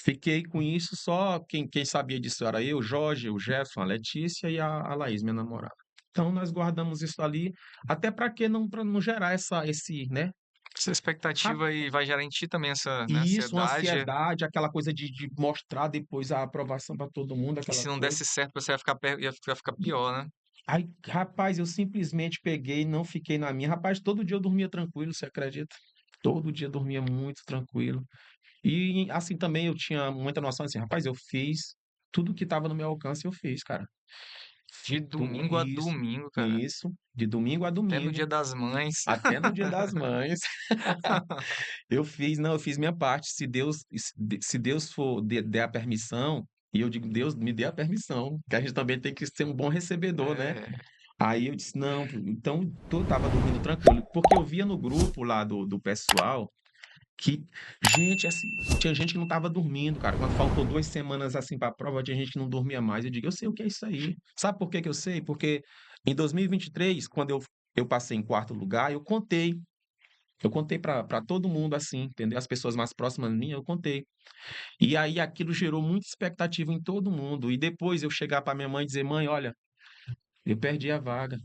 Fiquei com isso só quem sabia disso era eu, Jorge, o Jefferson, a Letícia e a Laís, minha namorada. Então nós guardamos isso ali, até para que não para não gerar esse, né? Essa expectativa aí vai gerar em ti também essa, né, E isso, uma ansiedade. ansiedade, aquela coisa de mostrar depois a aprovação para todo mundo, E aquela se não coisa. desse certo, você ia ficar pior, né? Aí, rapaz, eu simplesmente peguei, não fiquei na minha. Rapaz, todo dia eu dormia tranquilo, você acredita? Todo dia eu dormia muito tranquilo. E assim também eu tinha muita noção assim, rapaz, eu fiz tudo que estava no meu alcance, eu fiz, cara. De domingo a Isso, domingo, cara. isso, de domingo a Até no domingo, Dia das Mães. até no Dia das Mães. Eu fiz, não, eu fiz minha parte. Se Deus for der a permissão, e eu digo, Deus me dê a permissão, que a gente também tem que ser um bom recebedor, né? É, Aí eu disse, não, então eu tava dormindo tranquilo, porque eu via no grupo lá do pessoal que gente, assim, tinha gente que não tava dormindo, cara. Quando faltou 2 semanas assim para a prova, tinha gente que não dormia mais. Eu digo, eu sei o que é isso aí. Sabe por que que eu sei? Porque em 2023, quando eu passei em quarto lugar, eu contei para todo mundo assim, entendeu? As pessoas mais próximas de mim, eu contei. E aí aquilo gerou muita expectativa em todo mundo. E depois eu chegar para minha mãe e dizer, mãe, olha, eu perdi a vaga.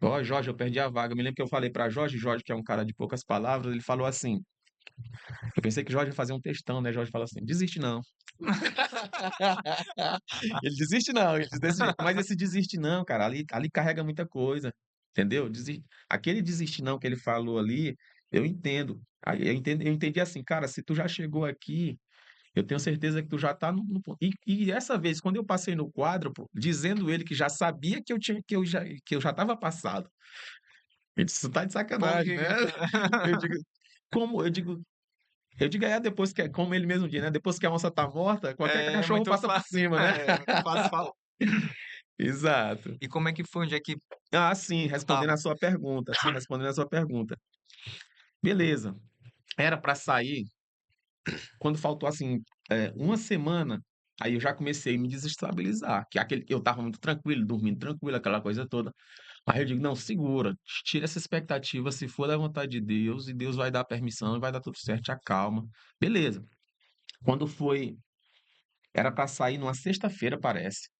Ó, Jorge, eu perdi a vaga. Eu me lembro que eu falei para Jorge, que é um cara de poucas palavras, ele falou assim. Eu pensei que Jorge ia fazer um textão, né? Jorge fala assim: desiste não. Ele desiste não, ele diz desse jeito. Mas esse desiste não, cara, ali carrega muita coisa, entendeu? Aquele desiste não que ele falou ali, eu entendo. Aí eu entendi assim, cara, se tu já chegou aqui, eu tenho certeza que tu já tá no ponto. E essa vez, quando eu passei no quadro, pô, dizendo ele que já sabia que eu já estava passado. Ele disse, tu tá de por sacanagem, que né? que tá. Eu digo, como? Eu digo, é depois que, como ele mesmo diz, né? Depois que a onça tá morta, qualquer É cachorro muito passa por fácil. cima, né? É muito fácil falar. Exato. E como é que foi? Onde é que Ah, sim, tu respondendo tava? a sua pergunta. Sim, respondendo a sua pergunta. Beleza. Era para sair quando faltou assim, uma semana. Aí eu já comecei a me desestabilizar, que eu estava muito tranquilo, dormindo tranquilo, aquela coisa toda. Aí eu digo, não, segura, tira essa expectativa, se for da vontade de Deus, e Deus vai dar permissão e vai dar tudo certo, te acalma. Beleza. Quando foi, era para sair numa sexta-feira, parece.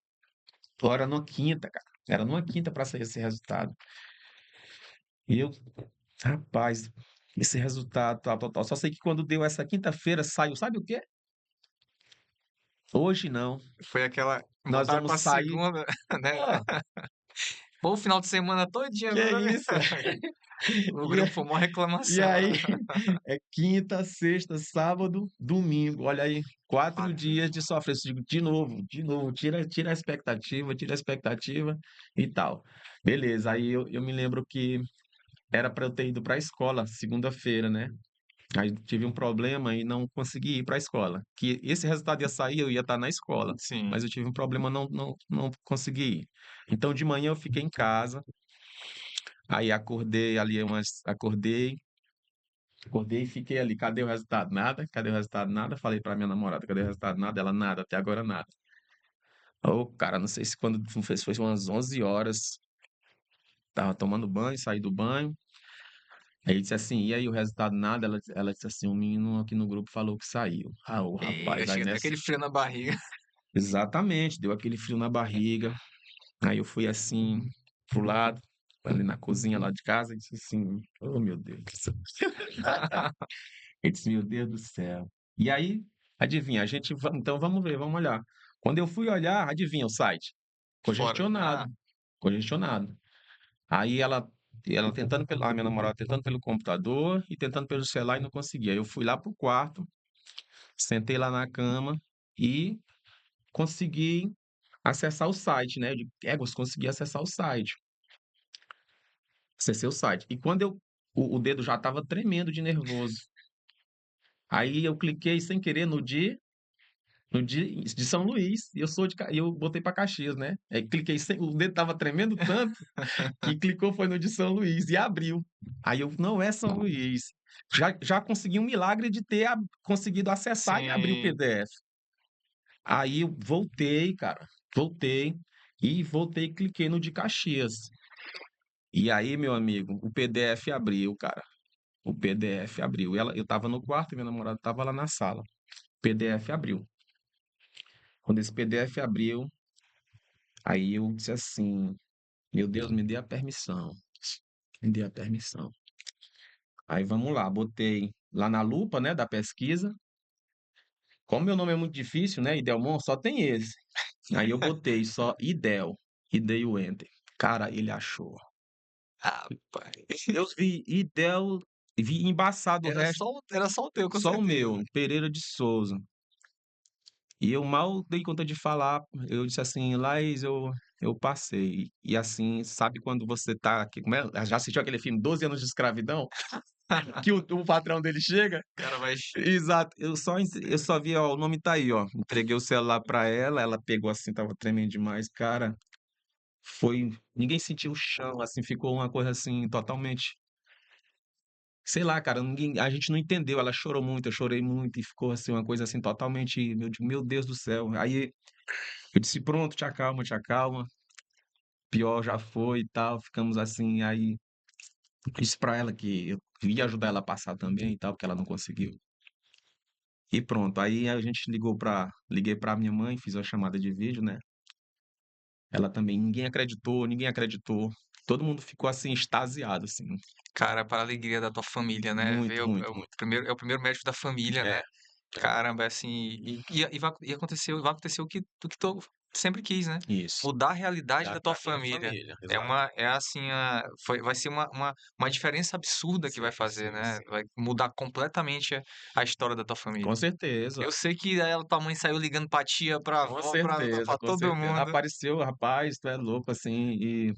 Ou era numa quinta, cara. Era numa quinta para sair esse resultado. E eu, rapaz, esse resultado, tal, tal, tal. Só sei que quando deu essa quinta-feira, saiu, sabe o quê? Hoje não. Foi aquela. Nós Botaram vamos pra sair. segunda, né? Ah, Pô, o final de semana todinho que agora. isso? O E, grupo foi uma e reclamação. aí, é quinta, sexta, sábado, domingo. Olha aí, 4 dias Quatro. de sofrência. Digo, de novo, tira a expectativa e tal. Beleza, aí eu me lembro que era para eu ter ido para a escola segunda-feira, né? Aí tive um problema e não consegui ir para a escola. Que esse resultado ia sair, eu ia estar na escola, Sim. mas eu tive um problema, não consegui ir. Então de manhã eu fiquei em casa, aí acordei ali acordei e fiquei ali. Cadê o resultado? Nada. Cadê o resultado? Nada. Falei para minha namorada, cadê o resultado? Nada. Ela nada, até agora nada. Ô, cara, não sei se quando foi umas 11 horas, tava tomando banho, saí do banho. Aí disse assim, e aí o resultado nada? Ela disse assim, o menino aqui no grupo falou que saiu. Ah, o E rapaz, aí chega até nessa. aquele frio na barriga. Exatamente, deu aquele frio na barriga. Aí eu fui assim, pro lado, ali na cozinha lá de casa, e disse assim: Oh, meu Deus do céu. Eu disse: Meu Deus do céu. E aí, adivinha, então vamos ver, vamos olhar. Quando eu fui olhar, adivinha o site? Fora. Congestionado, Ah, congestionado. Aí ela tentando a minha namorada tentando pelo computador e tentando pelo celular e não conseguia. Aí eu fui lá pro quarto, sentei lá na cama e consegui acessar o site, né? Eu digo, você consegui acessar o site. Acessei o site. E quando o dedo já estava tremendo de nervoso. Aí eu cliquei sem querer no de São Luís, e eu botei para Caxias, né? Aí cliquei o dedo estava tremendo tanto que clicou foi no de São Luís e abriu. Aí eu, não é São Luís. Já consegui um milagre de ter conseguido acessar e abrir o sim. PDF. Aí eu voltei, cara, voltei e cliquei no de Caxias. E aí, meu amigo, o PDF abriu, cara. O PDF abriu. Eu estava no quarto e minha namorada estava lá na sala. PDF abriu. Quando esse PDF abriu, aí eu disse assim: meu Deus, me dê a permissão. Me dê a permissão. Aí vamos lá, botei lá na lupa, né, da pesquisa. Como meu nome é muito difícil, né, Idelmon, só tem esse. Aí eu botei só Idel e dei o enter. Cara, ele achou. Rapaz. Eu vi Idel, vi embaçado o resto, Era só o teu, com só o certeza. meu, Pereira de Souza. E eu mal dei conta de falar, eu disse assim, Laís, eu passei. E assim, sabe quando você tá aqui, como é? Já assistiu aquele filme 12 anos de escravidão? Que o patrão dele chega? Cara, mas Exato, eu só vi, ó, o nome tá aí, ó. Entreguei o celular pra ela, ela pegou assim, tava tremendo demais, cara. Ninguém sentiu o chão, assim, ficou uma coisa assim totalmente, sei lá, cara, a gente não entendeu. Ela chorou muito, eu chorei muito e ficou assim uma coisa assim totalmente, meu Deus do céu. Aí eu disse, pronto, te acalma, pior já foi e tal. Ficamos assim, aí disse pra ela que eu ia ajudar ela a passar também e tal, porque ela não conseguiu. E pronto, aí a gente liguei pra minha mãe, fiz uma chamada de vídeo, né? Ela também, ninguém acreditou, ninguém acreditou. Todo mundo ficou assim, extasiado, assim. cara, para a alegria da tua família, né? Ver Muito, muito, muito. é o primeiro médico da família, É, né? Caramba, é assim, e vai acontecer o que tu sempre quis, né? isso. Mudar a realidade Da da tua minha família. família, exato. É assim, vai ser uma diferença absurda que vai Sim, fazer, sim, né? sim. Vai mudar completamente a história da tua Com família. certeza, Eu sei que ela, tua mãe saiu ligando pra tia, pra com avó, certeza, pra com todo certeza. mundo. Apareceu, rapaz, tu é louco, assim, e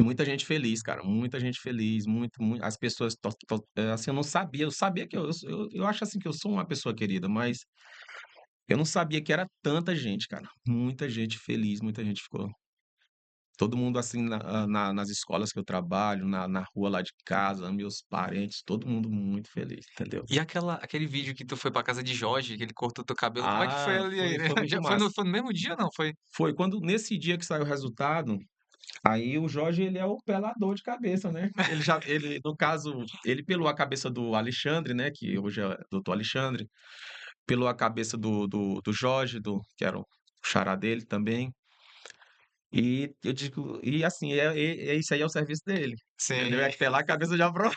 muita gente feliz, cara, muita gente feliz, as pessoas, assim, eu sabia que eu acho assim que eu sou uma pessoa querida, mas eu não sabia que era tanta gente, cara, muita gente feliz, muita gente ficou, todo mundo assim, nas escolas que eu trabalho, na rua lá de casa, meus parentes, todo mundo muito feliz, entendeu? E aquele vídeo que tu foi pra casa de Jorge, que ele cortou teu cabelo, como é que foi Ah, ali aí, foi, né? foi muito Já foi no, massa. foi no mesmo dia, não? Foi? Foi quando, nesse dia que saiu o resultado, aí o Jorge, ele é o pelador de cabeça, né? No caso, ele pelou a cabeça do Alexandre, né? Que hoje é doutor Alexandre, pelou a cabeça do Jorge, que era o xará dele também. E eu digo, e assim, isso aí é o serviço dele, entendeu? Sim. É pelar a cabeça de aprovado.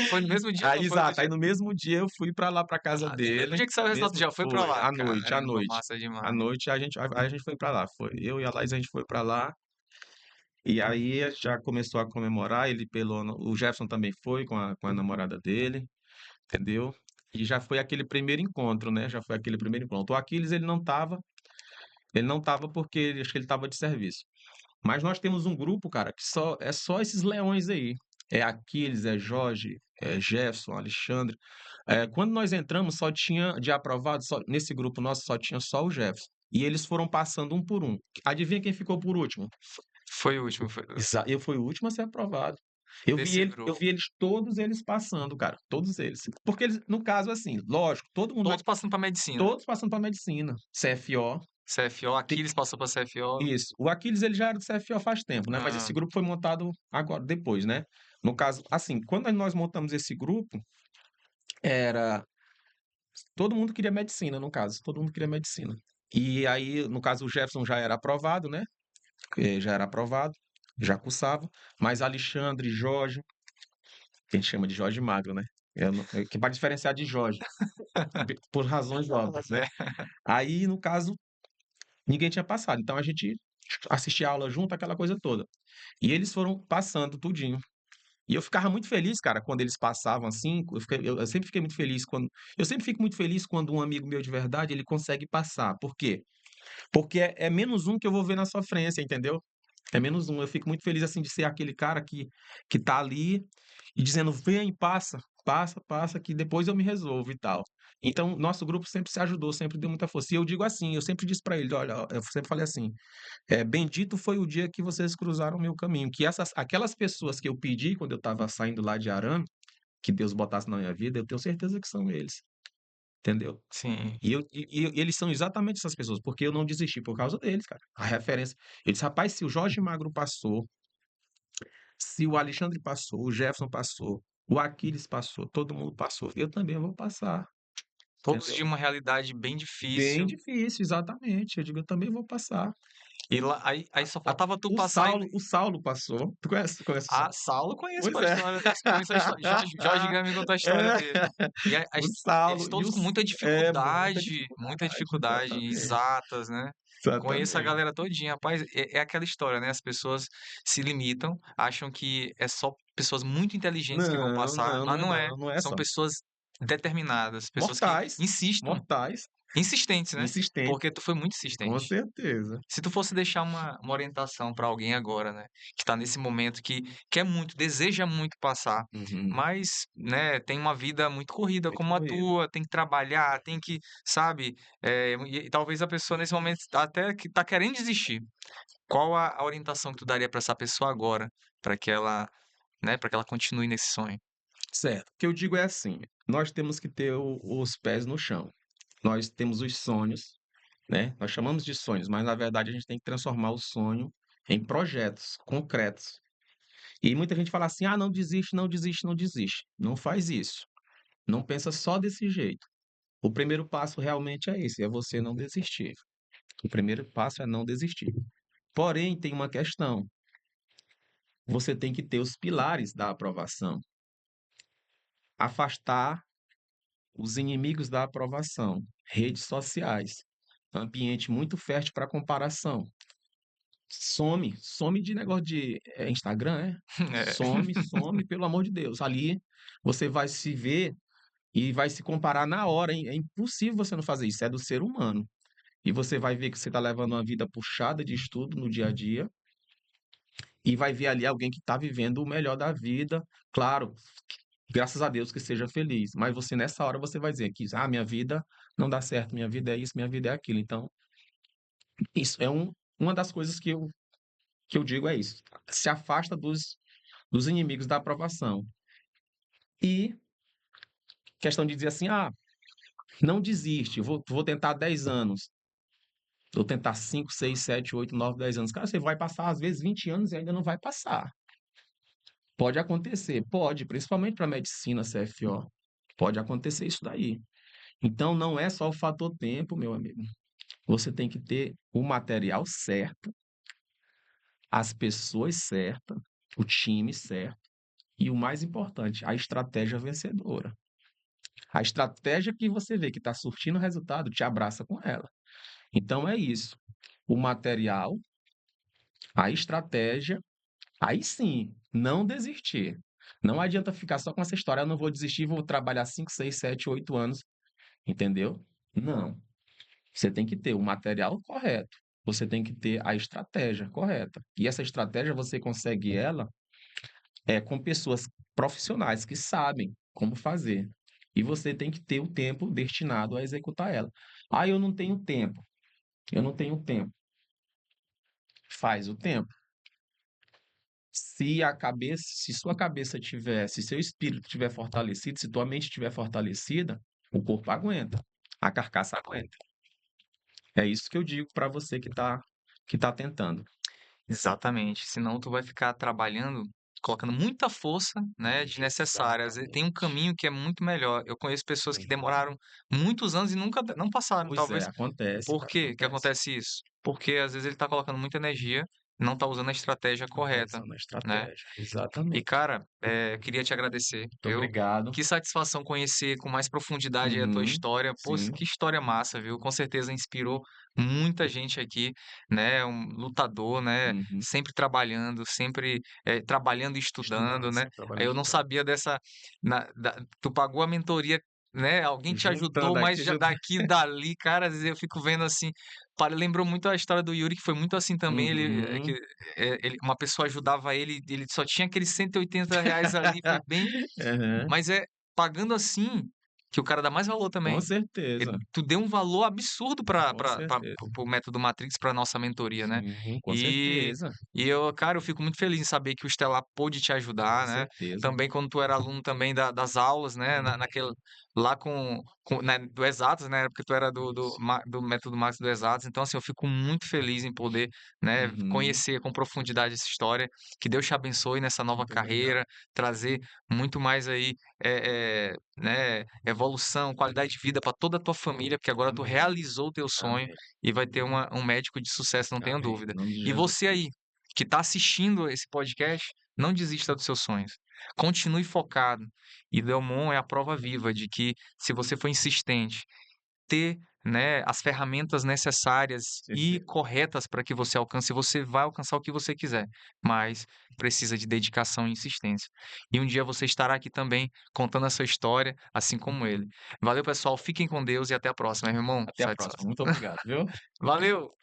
Foi no mesmo dia ou Aí, não foi outro exato, aí dia? no mesmo dia eu fui pra lá pra casa Ah, no mesmo dele, dia que saiu o resultado mesmo já foi pra foi, lá. à noite, à Caramba, noite. massa À demais. noite a gente foi pra lá, foi. Eu e a Laís, a gente foi pra lá. E aí já começou a comemorar, ele pelou, o Jefferson também foi com a namorada dele, entendeu? E já foi aquele primeiro encontro, né? Já foi aquele primeiro encontro. O Aquiles, ele não tava porque acho que ele tava de serviço. Mas nós temos um grupo, cara, que só esses leões aí. É Aquiles, é Jorge, é Jefferson, Alexandre. Quando nós entramos, só tinha de aprovado, nesse grupo nosso só tinha só o Jefferson. E eles foram passando um por um. Adivinha quem ficou por último? Foi o último, foi Eu fui o último a ser aprovado. Eu vi desse ele, eu grupo. vi todos eles passando, cara, todos eles. Porque eles, no caso, assim, lógico, todo mundo vai, Todos passando pra medicina. todos passando para medicina, CFO. CFO, Tem- Aquiles passou pra CFO. isso. O Aquiles ele já era do CFO faz tempo, né? Mas Ah, esse grupo foi montado agora, depois, né? No caso, assim, quando nós montamos esse grupo, era todo mundo queria medicina, no caso, todo mundo queria medicina. E aí, no caso, o Jefferson já era aprovado, né? Já era aprovado, já cursava, mas Alexandre, Jorge, que a gente chama de Jorge Magro, né? Que para diferenciar de Jorge, por razões óbvias, né? é. Aí, no caso, ninguém tinha passado. Então a gente assistia a aula junto, aquela coisa toda. E eles foram passando tudinho. E eu ficava muito feliz, cara, quando eles passavam assim. Eu sempre fiquei muito feliz quando. Eu sempre fico muito feliz quando um amigo meu de verdade ele consegue passar. Por quê? Porque é menos um que eu vou ver na sofrência, entendeu? É menos um. Eu fico muito feliz assim de ser aquele cara que tá ali e dizendo, vem, passa, passa, passa, que depois eu me resolvo e tal. Então, nosso grupo sempre se ajudou, sempre deu muita força. E eu digo assim, eu sempre disse para ele, olha, eu sempre falei assim, bendito foi o dia que vocês cruzaram o meu caminho, que aquelas pessoas que eu pedi quando eu estava saindo lá de Arame, que Deus botasse na minha vida, eu tenho certeza que são eles, entendeu? Sim. E eles são exatamente essas pessoas, porque eu não desisti por causa deles, cara. A referência. Eu disse, rapaz, se o Jorge Magro passou, se o Alexandre passou, o Jefferson passou, o Aquiles passou, todo mundo passou, eu também vou passar. Todos de entendeu? uma realidade bem Bem difícil. difícil, exatamente. Eu digo: "Eu também vou passar". E lá aí só A faltava tu o passar e Saulo o Saulo passou. Tu conhece o ah, Saulo? Saulo conheço, Pois pô, a é. história conheço a história. Jorge Gama me contou a história É. dele. E a O as eles Saulo e todos com os muita dificuldade, dificuldade em exatamente, exatas, né. Conheço a exatamente. galera todinha. Rapaz, é aquela história, né, as pessoas se limitam, acham que é só pessoas muito inteligentes que vão Não, passar, não, mas não é. não é São só. pessoas determinadas, pessoas que Mortais, insistem, mortais, insistentes, né, insistentes, porque tu foi muito com insistente. certeza. Se tu fosse deixar uma orientação para alguém agora, né, que tá nesse momento que quer muito, deseja muito passar, Uhum. mas, né, tem uma vida muito corrida Muito como a corrido. tua, tem que trabalhar, tem que, sabe, e talvez a pessoa nesse momento até que tá querendo desistir. Qual a orientação que tu daria para essa pessoa agora, para que ela, né, para que ela continue nesse sonho? Certo. O que eu digo é assim, nós temos que ter os pés no chão. Nós temos os sonhos, né, nós chamamos de sonhos, mas na verdade a gente tem que transformar o sonho em projetos concretos. E muita gente fala assim: "Ah, não desiste, não desiste, não desiste". Não faz isso. Não pensa só desse jeito. O primeiro passo realmente é esse, é você não desistir. O primeiro passo é não desistir. Porém, tem uma questão, você tem que ter os pilares da aprovação. Afastar os inimigos da aprovação, redes sociais, ambiente muito fértil para comparação. Some de negócio de Instagram, é? É. Some, pelo amor de Deus. Ali você vai se ver e vai se comparar na hora, hein? É impossível você não fazer isso, é do ser humano. E você vai ver que você está levando uma vida puxada de estudo no dia a dia e vai ver ali alguém que está vivendo o melhor da vida. Claro, graças a Deus que seja feliz. Mas você nessa hora você vai dizer que, ah, minha vida não dá certo, minha vida é isso, minha vida é aquilo. Então, isso é uma das coisas que eu digo é isso. Se afasta dos inimigos da aprovação. E questão de dizer assim, ah, não desiste, vou tentar 10 anos. Vou tentar 5, 6, 7, 8, 9, 10 anos. Cara, você vai passar às vezes 20 anos e ainda não vai passar. Pode acontecer, pode, principalmente para medicina, CFO. Pode acontecer isso daí. Então não é só o fator tempo, meu amigo. Você tem que ter o material certo, as pessoas certas, o time certo e o mais importante, a estratégia vencedora. A estratégia que você vê que está surtindo resultado, te abraça com ela. Então é isso. O material, a estratégia, aí sim, não desistir. Não adianta ficar só com essa história, eu não vou desistir, vou trabalhar 5, 6, 7, 8 anos, entendeu? Não. Você tem que ter o material correto, você tem que ter a estratégia correta. E essa estratégia você consegue ela com pessoas profissionais que sabem como fazer. E você tem que ter o tempo destinado a executar ela. Ah, eu não tenho tempo. Eu não tenho tempo. Faz o tempo. Se sua cabeça tiver, se seu espírito tiver fortalecido, se tua mente estiver fortalecida, o corpo aguenta, a carcaça aguenta. É isso que eu digo para você que tá tentando. Exatamente, senão tu vai ficar trabalhando, colocando muita força, né, desnecessária. Às vezes tem um Exatamente. caminho que é muito melhor. Eu conheço pessoas que Uhum. demoraram muitos anos e nunca não passaram, Pois é, talvez. acontece, Por que que acontece. acontece isso? Porque às vezes ele está colocando muita energia e não está usando a estratégia Não tá correta, usando a né? estratégia. E Exatamente. cara, queria te agradecer, Muito viu? obrigado. Que satisfação conhecer com mais profundidade aí a tua Uhum. história. Pô, Sim. que história massa, viu? Com certeza inspirou muita gente aqui, né? Um lutador, né? Uhum. Sempre trabalhando, sempre trabalhando e estudando, Estudando, né? sempre trabalhando, Aí eu não estudando. sabia dessa, tu pagou a mentoria, né? Alguém te ajudou, Juntando mas aqui, já daqui e dali, cara, às vezes eu fico vendo assim, lembrou muito a história do Yuri, que foi muito assim também. Uhum. Uma pessoa ajudava ele, ele só tinha aqueles R$ 180 ali, foi bem, Aham. mas pagando assim, que o cara dá mais valor Com também. certeza, Tu deu um valor absurdo para com certeza. o método Matrix, para nossa mentoria, né. Sim, com E certeza, cara, eu fico muito feliz em saber que o Estelar pôde te com ajudar, né. certeza. Também quando tu era aluno também das aulas, né, naquele lá do Exatas, né? Porque tu era do método Max do Exatas. Então, assim, eu fico muito feliz em poder, né, Uhum. conhecer com profundidade essa história. Que Deus te abençoe nessa nova Muito obrigado. carreira, trazer muito mais aí, né, evolução, qualidade de vida para toda a tua família, porque agora tu Amém, realizou o teu sonho amém, e vai ter um médico de sucesso, não tenha amém. dúvida. Em nome de E você Jesus. aí, que está assistindo esse podcast, não desista dos seus sonhos. Continue focado. E Delmon é a prova viva de que, se você for insistente, ter, né, as ferramentas necessárias Sim, e sim. corretas para que você vai alcançar o que você quiser, mas precisa de dedicação e insistência. E um dia você estará aqui também contando a sua história, assim como ele. Valeu, pessoal. Fiquem com Deus e até a próxima, meu irmão. Até a próxima. Satisfação. Muito obrigado, viu? Valeu!